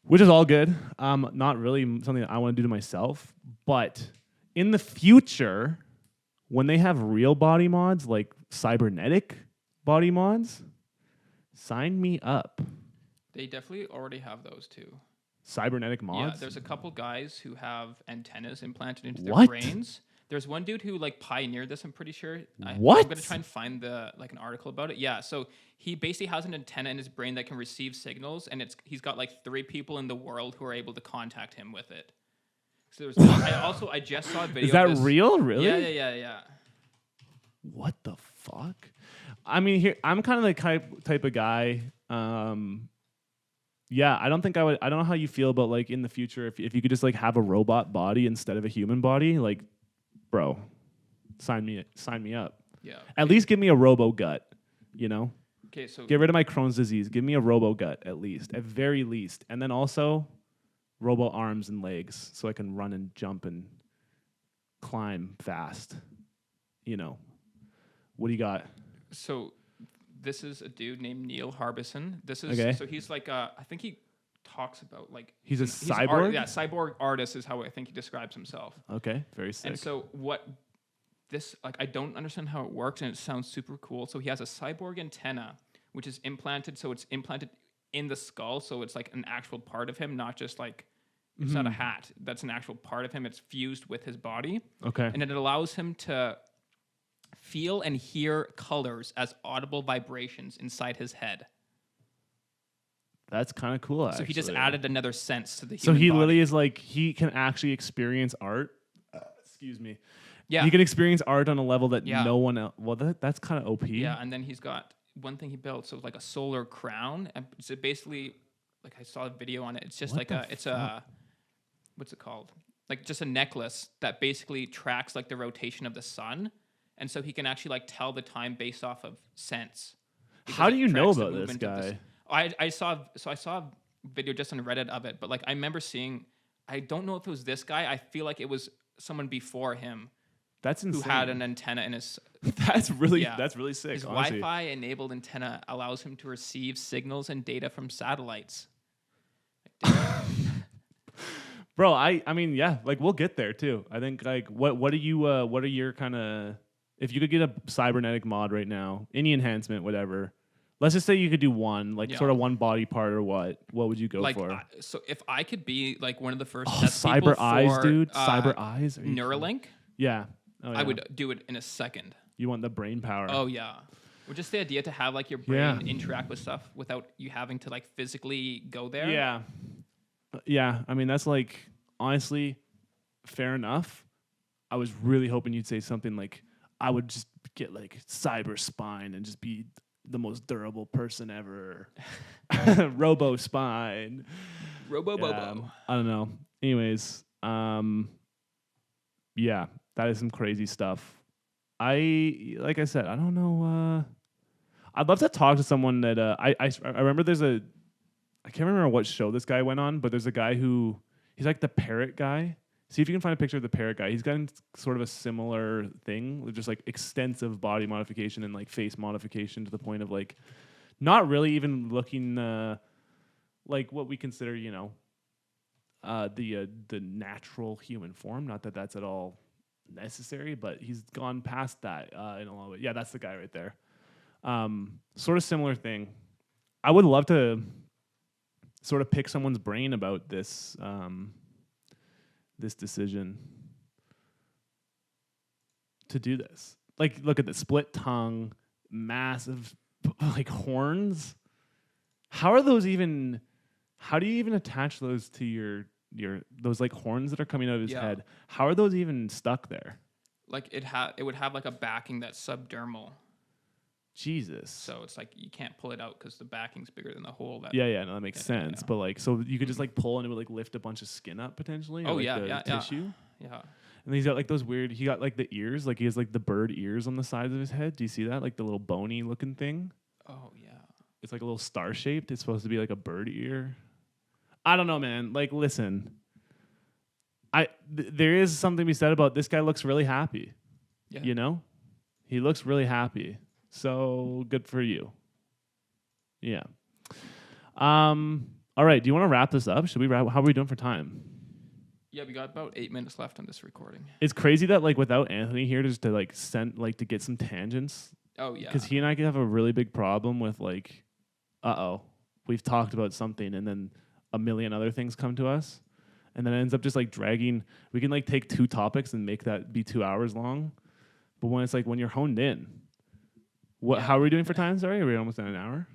which is all good. Not really something that I want to do to myself, but in the future, when they have real body mods, like cybernetic body mods, sign me up. They definitely already have those too. Cybernetic mods? Yeah, there's a couple guys who have antennas implanted into their What? brains. There's one dude who like pioneered this, I'm pretty sure. What? I'm gonna try and find an article about it. Yeah, so he basically has an antenna in his brain that can receive signals, and he's got like 3 people in the world who are able to contact him with it. So there's I just saw a video. Is that of this. real? Really? Yeah. What the fuck? I mean, here I'm kind of the type of guy. Yeah, I don't think I would. I don't know how you feel about like in the future if you could just like have a robot body instead of a human body. Like, bro, sign me up. Yeah. At least give me a robo gut. You know. Okay, so Get rid of my Crohn's disease. Give me a robo gut at very least, and then also robo arms and legs so I can run and jump and climb fast. You know. What do you got? So this is a dude named Neil Harbison. This is Okay. so he's like I think he talks about like He's a cyborg? cyborg artist is how I think he describes himself. Okay, very sick. And so what this like I don't understand how it works, and it sounds super cool. So he has a cyborg antenna which is implanted, so it's implanted in the skull, so it's like an actual part of him, not just like it's not a hat. That's an actual part of him. It's fused with his body. Okay. And it allows him to feel and hear colors as audible vibrations inside his head. That's kind of cool, actually. So he just added another sense to the So human he body. literally is like, he can actually experience art. Excuse me. Yeah. He can experience art on a level that Yeah. no one else. Well, that's kind of OP. Yeah, and then he's got one thing he built, so like a solar crown. And so basically, like I saw a video on it. It's just What like the what's it called? Like just a necklace that basically tracks like the rotation of the sun. And so he can actually like tell the time based off of sense. How Because do it you know tracks the about this movement of the guy? I saw a video just on Reddit of it, but like I remember seeing, I don't know if it was this guy. I feel like it was someone before him That's insane. who had an antenna in his. That's really Yeah. that's really sick. His honestly. Wi-Fi enabled antenna allows him to receive signals and data from satellites. Bro, I mean, yeah, like we'll get there too. I think like what are your kind of, if you could get a cybernetic mod right now, any enhancement, whatever. Let's just say you could do one, like Yeah. sort of one body part or what would you go Like, for? so if I could be like one of the first Oh, test people cyber eyes, for, dude. Cyber eyes. Are you Neuralink, Yeah. Oh, yeah. I would do it in a second. You want the brain power. Oh yeah. Or just the idea to have like your brain interact with stuff without you having to like physically go there. Yeah. Yeah. I mean, that's like, honestly, fair enough. I was really hoping you'd say something like, I would just get like cyber spine and just be the most durable person ever. Robo spine. Robo Bobo. Yeah, I don't know. Anyways, yeah, that is some crazy stuff. Like I said, I don't know. I'd love to talk to someone that I remember I can't remember what show this guy went on, but there's a guy he's like the parrot guy. See if you can find a picture of the parrot guy. He's gotten sort of a similar thing with just like extensive body modification and like face modification to the point of like not really even looking like what we consider, you know, the natural human form. Not that that's at all necessary, but he's gone past that in a lot of ways. Yeah, that's the guy right there. Sort of similar thing. I would love to sort of pick someone's brain about this this decision to do this. Like, look at the split tongue, massive like horns. How do you even attach those to your those like horns that are coming out of his head? How are those even stuck there? Like it would have like a backing that's subdermal. Jesus. So it's like you can't pull it out because the backing's bigger than the hole. That Yeah, no, that makes sense. yeah. But like, so you could just like pull and it would like lift a bunch of skin up potentially. Or, Oh, like, yeah, the yeah. tissue. Yeah. And he's got like those weird. He got like the ears, like he has like the bird ears on the sides of his head. Do you see that? Like the little bony looking thing. Oh yeah. It's like a little star shaped. It's supposed to be like a bird ear. I don't know, man. Like, listen. there is something to be said about this guy looks really happy. Yeah. You know? He looks really happy. So good for you. Yeah. All right. Do you want to wrap this up? Should we wrap? How are we doing for time? Yeah, we got about 8 minutes left on this recording. It's crazy that like without Anthony here, just to like to get some tangents. Oh yeah. Because he and I could have a really big problem with like, we've talked about something and then a million other things come to us, and then it ends up just like dragging. We can like take 2 topics and make that be 2 hours long, but when it's like when you're honed in, how are we doing for time? Sorry, are we almost at an hour?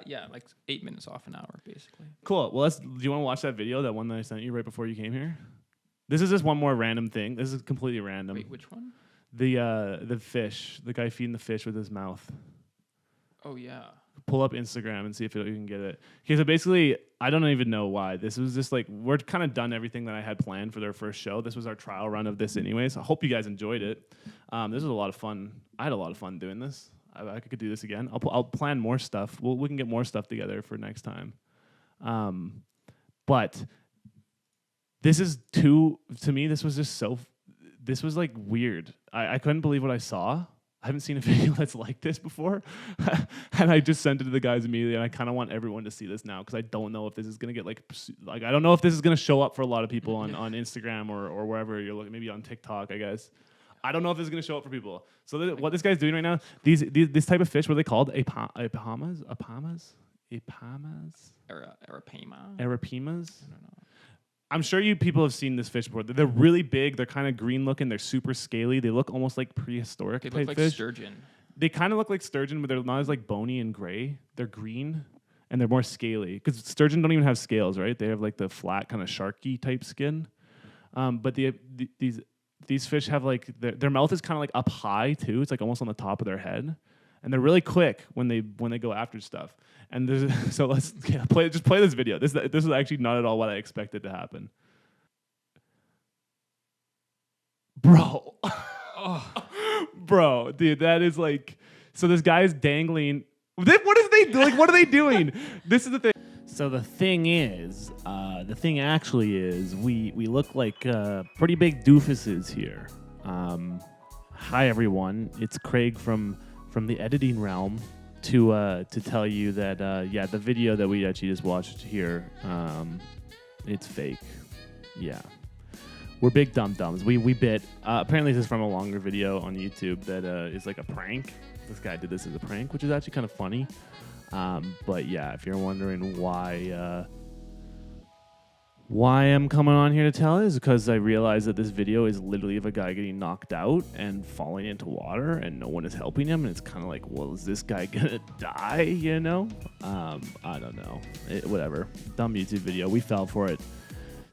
Yeah, like 8 minutes off an hour, basically. Cool. Well, do you want to watch that video, that one that I sent you right before you came here? This is just one more random thing. This is completely random. Wait, which one? The fish, the guy feeding the fish with his mouth. Oh yeah. Pull up Instagram and see if you can get it. Okay, so basically, I don't even know why. This was just like, we're kind of done everything that I had planned for their first show. This was our trial run of this anyways. I hope you guys enjoyed it. This was a lot of fun. I had a lot of fun doing this. I could do this again. I'll plan more stuff. We can get more stuff together for next time. But this is to me, this was just this was like weird. I couldn't believe what I saw. I haven't seen a video that's like this before. And I just sent it to the guys immediately, and I kind of want everyone to see this now because I don't know if this is going to get like I don't know if this is going to show up for a lot of people on Instagram or wherever you're looking, maybe on TikTok, I guess. I don't know if this is going to show up for people. So what this guy's doing right now, this type of fish, what are they called? Apamas? Arapaima. Arapimas? I don't know. I'm sure you people have seen this fish before. They're really big. They're kind of green looking. They're super scaly. They look almost like prehistoric They type look like fish. sturgeon. They kind of look like sturgeon, but they're not as like bony and gray. They're green and they're more scaly because sturgeon don't even have scales, right? They have like the flat kind of sharky type skin. But these fish have like their mouth is kind of like up high too. It's like almost on the top of their head, and they're really quick when they go after stuff. And so let's play this video. This is actually not at all what I expected to happen, bro. Bro, dude, that is like, so this guy's dangling. What is they like? What are they doing? This is the thing. So the thing actually is, we look like pretty big doofuses here. Hi everyone, it's Craig from the editing realm to tell you that the video that we actually just watched here, it's fake. Yeah. We're big dum-dums. We bit. Apparently this is from a longer video on YouTube that is like a prank. This guy did this as a prank, which is actually kind of funny. But yeah, if you're wondering why I'm coming on here to tell it, is because I realized that this video is literally of a guy getting knocked out and falling into water, and no one is helping him. And it's kind of like, well, is this guy gonna die? You know? I don't know. Whatever. Dumb YouTube video. We fell for it.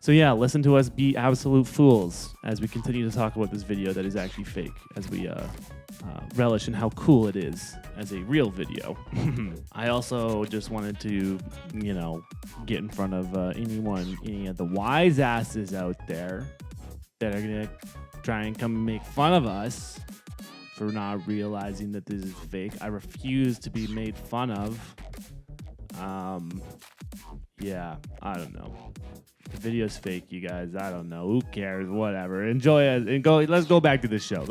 So yeah, listen to us be absolute fools as we continue to talk about this video that is actually fake, as we relish in how cool it is as a real video. I also just wanted to, get in front of any of the wise asses out there that are gonna try and come and make fun of us for not realizing that this is fake. I refuse to be made fun of. Yeah, I don't know. The video's fake, you guys. I don't know. Who cares? Whatever. Enjoy it and go. Let's go back to the show.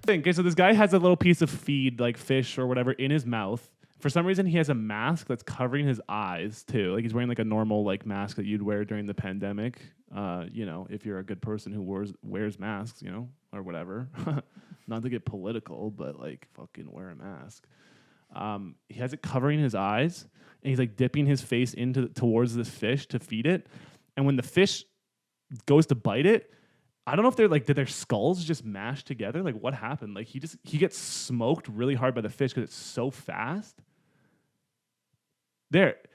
Okay, so this guy has a little piece of feed, like fish or whatever, in his mouth. For some reason, he has a mask that's covering his eyes too. Like he's wearing like a normal like mask that you'd wear during the pandemic. If you're a good person who wears masks, or whatever. Not to get political, but like fucking wear a mask. He has it covering his eyes, and he's like dipping his face towards this fish to feed it. And when the fish goes to bite it, I don't know if they're like, did their skulls just mash together? Like what happened? Like he gets smoked really hard by the fish because it's so fast.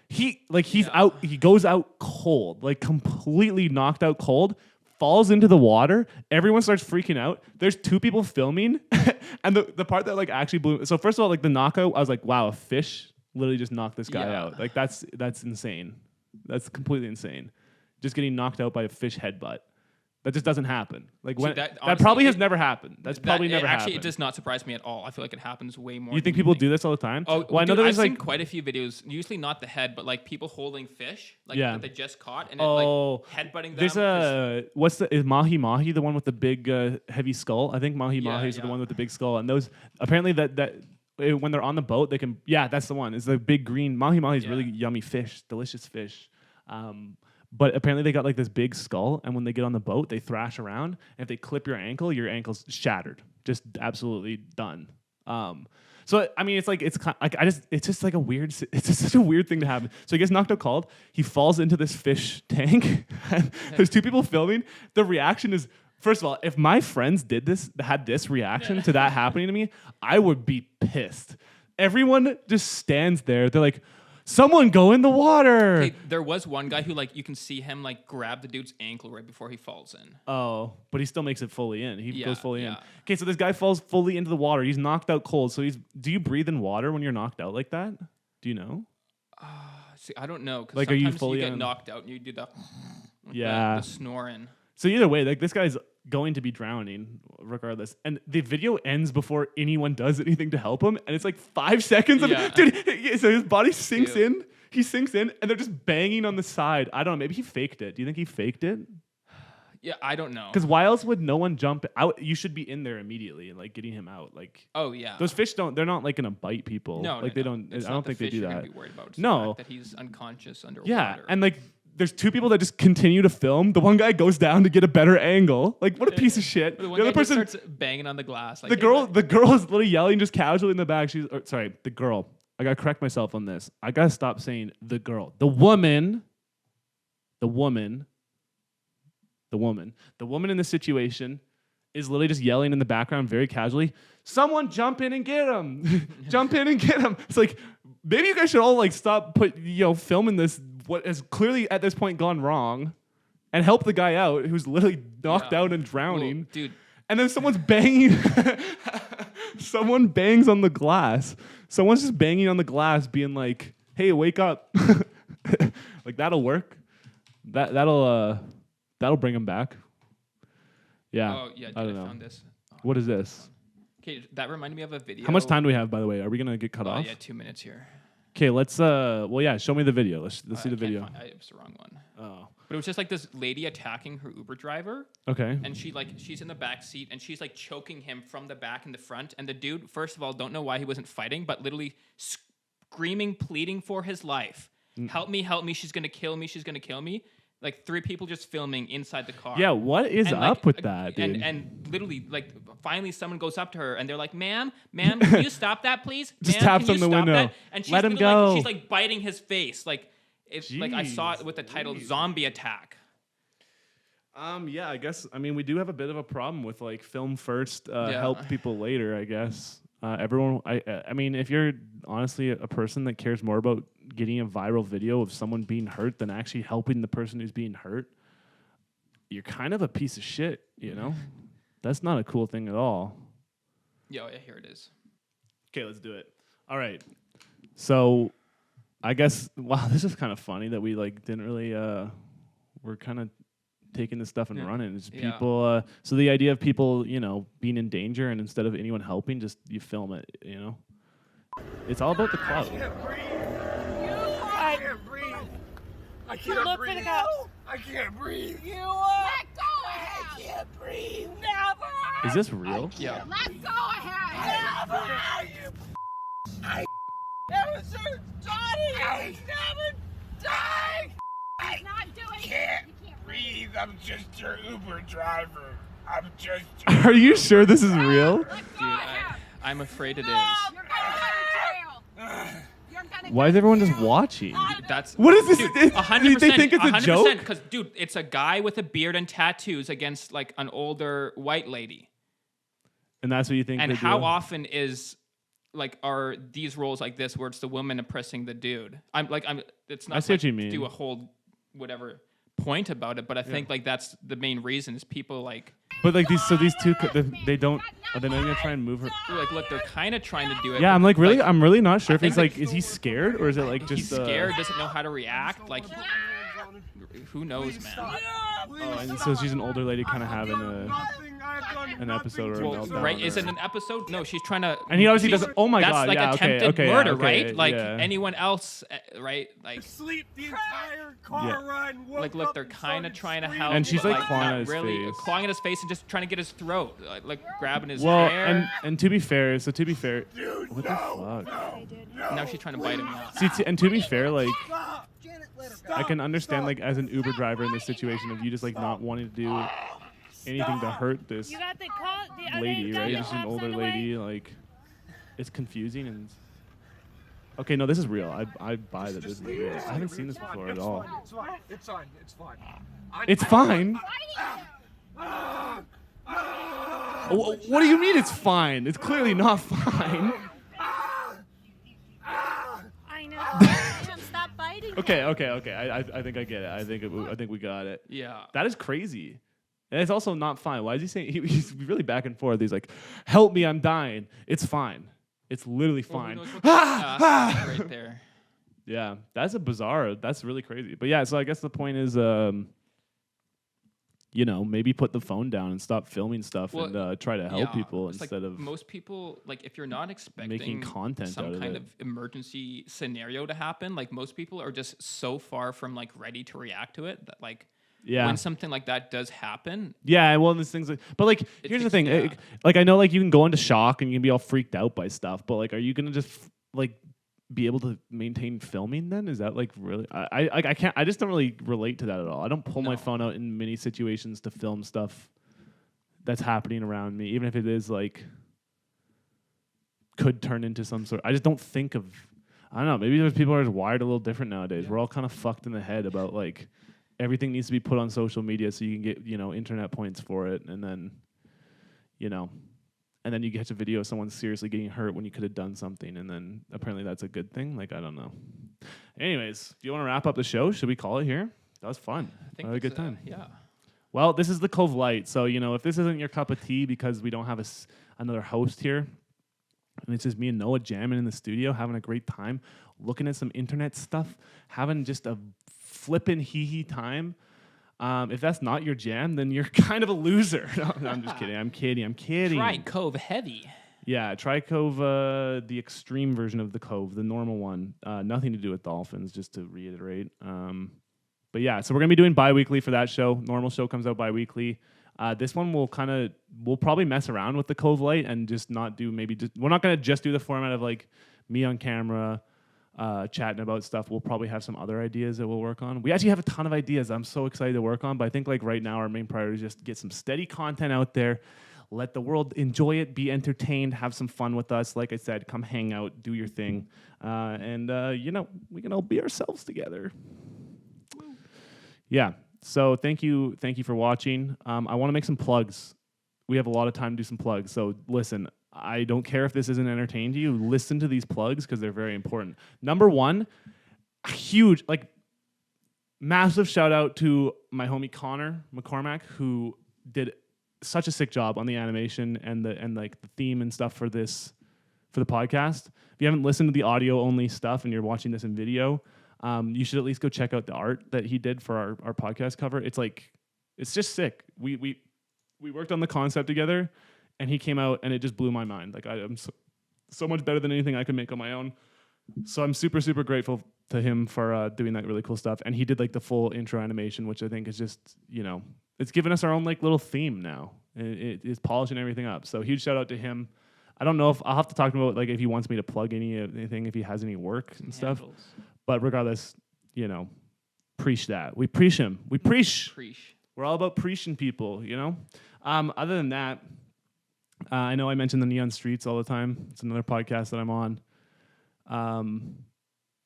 He's out. He goes out cold, like completely knocked out cold. Falls into the water. Everyone starts freaking out. There's 2 people filming, and the part that like actually blew. So first of all, like the knockout, I was like, wow, a fish literally just knocked this guy out. Like that's insane. That's completely insane. Just getting knocked out by a fish headbutt. That just doesn't happen. Like when that that probably honestly, has never happened. That's probably never actually, happened. it does not surprise me at all. I feel like it happens way more. You think people do this all the time? Oh, well, I know dude, there's I've seen like quite a few videos. Usually not the head, but like people holding fish, like that they just caught, and oh, like headbutting them. There's is Mahi Mahi the one with the big heavy skull? I think Mahi Mahi is the one with the big skull. And those apparently when they're on the boat, they can. Yeah, that's the one. It's the big green Mahi Mahi is really yummy fish, delicious fish. But apparently they got like this big skull, and when they get on the boat, they thrash around. And if they clip your ankle's shattered, just absolutely done. So I mean, it's just like a weird. It's just such a weird thing to happen. So he gets knocked out cold. He falls into this fish tank. And there's two people filming. The reaction is, first of all, if my friends had this reaction to that happening to me, I would be pissed. Everyone just stands there. They're like, someone go in the water. Okay, there was one guy who like you can see him like grab the dude's ankle right before he falls in. Oh, but he still makes it fully in. He goes fully in. Okay, so this guy falls fully into the water. He's knocked out cold. So do you breathe in water when you're knocked out like that? Do you know? See, I don't know. Like, sometimes are you fully get knocked out and you do the the snoring. So either way, like this guy's going to be drowning regardless. And the video ends before anyone does anything to help him. And it's like 5 seconds of dude. So his body sinks in. He sinks in, and they're just banging on the side. I don't know. Maybe he faked it. Do you think he faked it? Yeah, I don't know. Because why else would no one jump out? You should be in there immediately and like getting him out. Like, oh yeah, those fish they're not like gonna bite people. No, like they don't. It's I don't think they do that. Gonna be worried about. It's no, the fact that he's unconscious underwater. Yeah, and like there's two people that just continue to film. The one guy goes down to get a better angle. Like, what a piece of shit. The other person starts banging on the glass. Like, the girl is literally yelling just casually in the back. The girl. I gotta correct myself on this. I gotta stop saying the girl. The woman in this situation is literally just yelling in the background very casually, someone jump in and get him. Jump in and get him. It's like, maybe you guys should all like stop filming this, what has clearly at this point gone wrong, and help the guy out who's literally knocked out and drowning. Well, dude. And then someone's banging. Someone bangs on the glass. Someone's just banging on the glass being like, hey, wake up. Like, that'll work. That'll bring him back. Yeah. Oh, yeah, dude, I don't know. found this. What is this? Okay, that reminded me of a video. How much time do we have, by the way? Are we going to get cut off? Yeah, 2 minutes here. Okay, let's, show me the video. Let's see the video. It was the wrong one. Oh. But it was just like this lady attacking her Uber driver. Okay. And she's in the back seat and she's like choking him from the back and the front. And the dude, first of all, don't know why he wasn't fighting, but literally screaming, pleading for his life. Help me, she's gonna kill me. Like 3 people just filming inside the car. Yeah, what is up with that, dude? And literally, like, finally someone goes up to her and they're like, ma'am, can you stop that, please? Just ma'am, taps can on you the stop window. that? And she's Let him literally, go. She's like biting his face. Like, it's like I saw it with the title Zombie Attack. Yeah, I guess. I mean, we do have a bit of a problem with like film first, help people later. I guess everyone. I mean, if you're honestly a person that cares more about getting a viral video of someone being hurt than actually helping the person who's being hurt, you're kind of a piece of shit. You know, that's not a cool thing at all. Yeah, here it is. Okay, let's do it. All right. So, I guess. Wow, this is kind of funny that we like didn't really. We're kind of taking this stuff and running. It's people. So the idea of people, being in danger, and instead of anyone helping, just you film it. It's all about the clout. I can't breathe. I can't breathe. I can't breathe. You let go ahead. I can't breathe. Never. Is this real? Yeah. Let go ahead. Never. I never, sir. Johnny. I never die. He's not doing Can't breathe. I'm just your Uber driver. I'm just. Are you sure this is real? Dude, I'm afraid it is. You're gonna go to jail. You're gonna Why is everyone just watching? That's What is this? Dude, 100%. Do they think it's a joke? Because, dude, it's a guy with a beard and tattoos against like an older white lady. And that's what you think? And they how do? often are these roles like this where it's the woman oppressing the dude? It's not. I see what you mean. Do a whole whatever point about it, but I think like that's the main reason is people like. But like these two, they don't. Are they not gonna try and move her? Like, look, they're kind of trying to do it. Yeah, I'm like really, I'm really not sure if think it's like, is he scared or is it like just he's scared, doesn't know how to react, like. Who knows, man? Oh, and so she's an older lady kind of having an episode or a Well, meltdown. right? Is it an episode? No, she's trying to. And he obviously she's- doesn't. Oh my that's god! like Yeah, attempted okay, murder, okay, right? Like yeah. anyone else, right? Like, Sleep the entire car Yeah. ride. like, look, they're kind of trying to help, And she's, but, like, clawing not at his really face. clawing at his face and just trying to get his throat, like grabbing his Well, hair. and to be fair, what the fuck? Now she's trying to bite him out. See, and to be fair, like Janet, let her I can understand like as an Uber driver in this situation of you just like not wanting to do anything to hurt this You got the call. lady, right? She's an older lady. Like it's confusing and. Okay, no, this is real. I buy that this is real. I haven't seen this before at all. It's fine. It's fine. It's fine. It's fine. What do you mean it's fine? It's clearly not fine. I know. Damn, stop biting. Okay. I think I get it. I think we got it. Yeah. That is crazy. And it's also not fine. Why is he saying he's really back and forth? He's like, "Help me, I'm dying." It's fine. It's literally Well, who fine. knows what the right there. Yeah, that's a bizarre. That's really crazy. But yeah, so I guess the point is, you know, maybe put the phone down and stop filming stuff Well, and try to help Yeah, people it's instead like of most people, like if you're not expecting making content some out of kind it. of emergency scenario to happen, like most people are just so far from like ready to react to it that like Yeah. when something like that does happen, Yeah, well, there's things like, but like, here's the takes- thing. yeah. Like, I know, like, you can go into shock and you can be all freaked out by stuff, but like, are you gonna just like be able to maintain filming? Then is that like really? I can't. I just don't really relate to that at all. I don't pull my No. phone out in many situations to film stuff that's happening around me, even if it is like could turn into some sort. I just don't think of. I don't know. Maybe there's people are just wired a little different nowadays. Yeah. We're all kind of fucked in the head about like everything needs to be put on social media so you can get, you know, internet points for it, and then, you know, and then you catch a video of someone seriously getting hurt when you could have done something, and then apparently that's a good thing. Like, I don't know. Anyways, do you want to wrap up the show? Should we call it here? That was fun. I think I had a it's, good time. Yeah. Well, this is the Cove Lite, so you know if this isn't your cup of tea because we don't have another host here, and it's just me and Noah jamming in the studio, having a great time, looking at some internet stuff, having just a flippin' hee-hee time. If that's not your jam, then you're kind of a loser. No, I'm just kidding. I'm kidding. Try Cove Heavy. Yeah, try Cove, the extreme version of the Cove, the normal one. Nothing to do with dolphins, just to reiterate. But yeah, so we're gonna be doing bi-weekly for that show. Normal show comes out bi-weekly. This one we'll probably mess around with the Cove Lite and just not do we're not gonna just do the format of like me on camera, chatting about stuff. We'll probably have some other ideas that we'll work on. We actually have a ton of ideas I'm so excited to work on, but I think like right now our main priority is just get some steady content out there. Let the world enjoy it, be entertained, have some fun with us. Like I said, come hang out, do your thing. And you know, we can all be ourselves together. Yeah. So thank you for watching. I want to make some plugs. We have a lot of time to do some plugs. So listen, I don't care if this isn't entertaining to you. Listen to these plugs because they're very important. Number one, huge, like massive shout out to my homie Connor McCormack, who did such a sick job on the animation and the theme and stuff for the podcast. If you haven't listened to the audio only stuff and you're watching this in video, you should at least go check out the art that he did for our podcast cover. It's just sick. We worked on the concept together, and he came out, and it just blew my mind. Like I'm so much better than anything I could make on my own. So I'm super, super grateful to him for doing that really cool stuff. And he did like the full intro animation, which I think is just, you know, it's given us our own like little theme now. It is polishing everything up. So huge shout out to him. I don't know if I'll have to talk to him about like if he wants me to plug anything, if he has any work and stuff. Handles. But regardless, you know, preach that. We preach him. We preach. We're all about preaching people, you know? Other than that, I know I mention the Neon Streets all the time. It's another podcast that I'm on.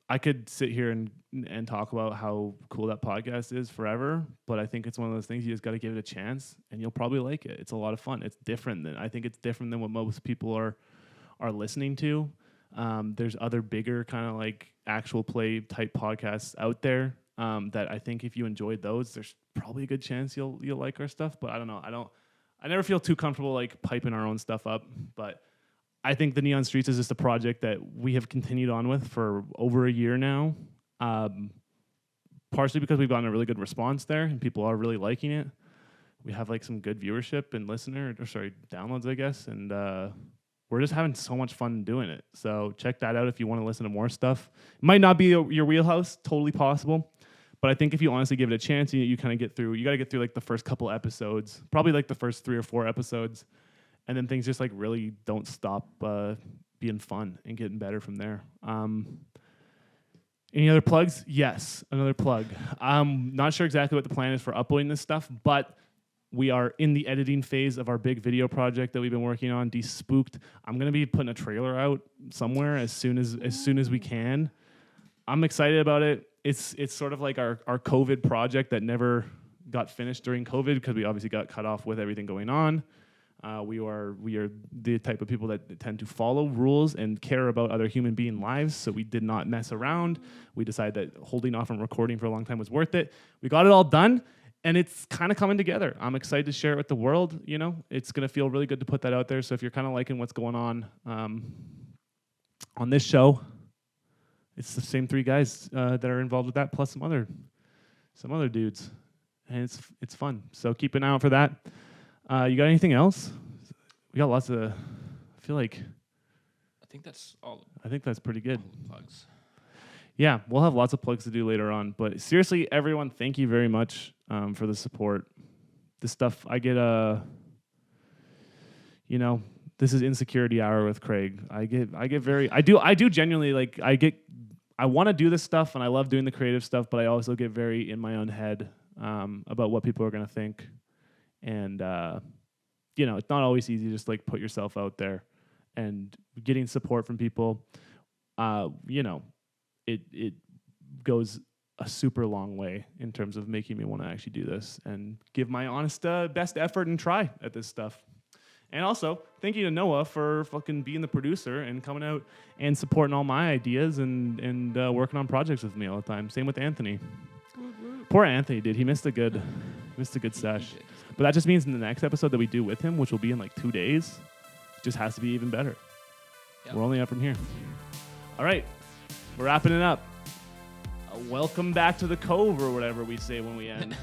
I could sit here and talk about how cool that podcast is forever, but I think it's one of those things you just got to give it a chance, and you'll probably like it. It's a lot of fun. It's different than what most people are listening to. There's other bigger kind of like actual play type podcasts out there that I think if you enjoyed those, there's probably a good chance you'll like our stuff. But I don't know. I never feel too comfortable like piping our own stuff up. But I think the Neon Streets is just a project that we have continued on with for over a year now. partially because we've gotten a really good response there and people are really liking it. We have like some good viewership and downloads, I guess. And we're just having so much fun doing it. So check that out if you want to listen to more stuff. It might not be your wheelhouse, totally possible. But I think if you honestly give it a chance, you kind of got to get through like the first couple episodes, probably like the first 3 or 4 episodes. And then things just like really don't stop being fun and getting better from there. Any other plugs? Yes, another plug. I'm not sure exactly what the plan is for uploading this stuff, but we are in the editing phase of our big video project that we've been working on, Despooked. I'm gonna be putting a trailer out somewhere as soon as we can. I'm excited about it. It's sort of like our COVID project that never got finished during COVID because we obviously got cut off with everything going on. We are the type of people that tend to follow rules and care about other human being lives. So we did not mess around. We decided that holding off on recording for a long time was worth it. We got it all done, and it's kind of coming together. I'm excited to share it with the world. You know, it's gonna feel really good to put that out there. So if you're kind of liking what's going on this show, it's the same 3 guys that are involved with that, plus some other dudes, and it's fun. So keep an eye out for that. You got anything else? We got lots of. I feel like. I think that's all. I think that's pretty good. Plugs. Yeah, we'll have lots of plugs to do later on. But seriously, everyone, thank you very much for the support. This stuff I get this is insecurity hour with Craig. I do genuinely like I want to do this stuff and I love doing the creative stuff, but I also get very in my own head about what people are going to think. And, it's not always easy to just like put yourself out there, and getting support from people, it goes a super long way in terms of making me want to actually do this and give my honest best effort and try at this stuff. And also, thank you to Noah for fucking being the producer and coming out and supporting all my ideas and working on projects with me all the time. Same with Anthony. Poor Anthony, dude. He missed a good sesh. But that just means in the next episode that we do with him, which will be in like 2 days, it just has to be even better. Yep. We're only up from here. All right. We're wrapping it up. Welcome back to the Cove, or whatever we say when we end.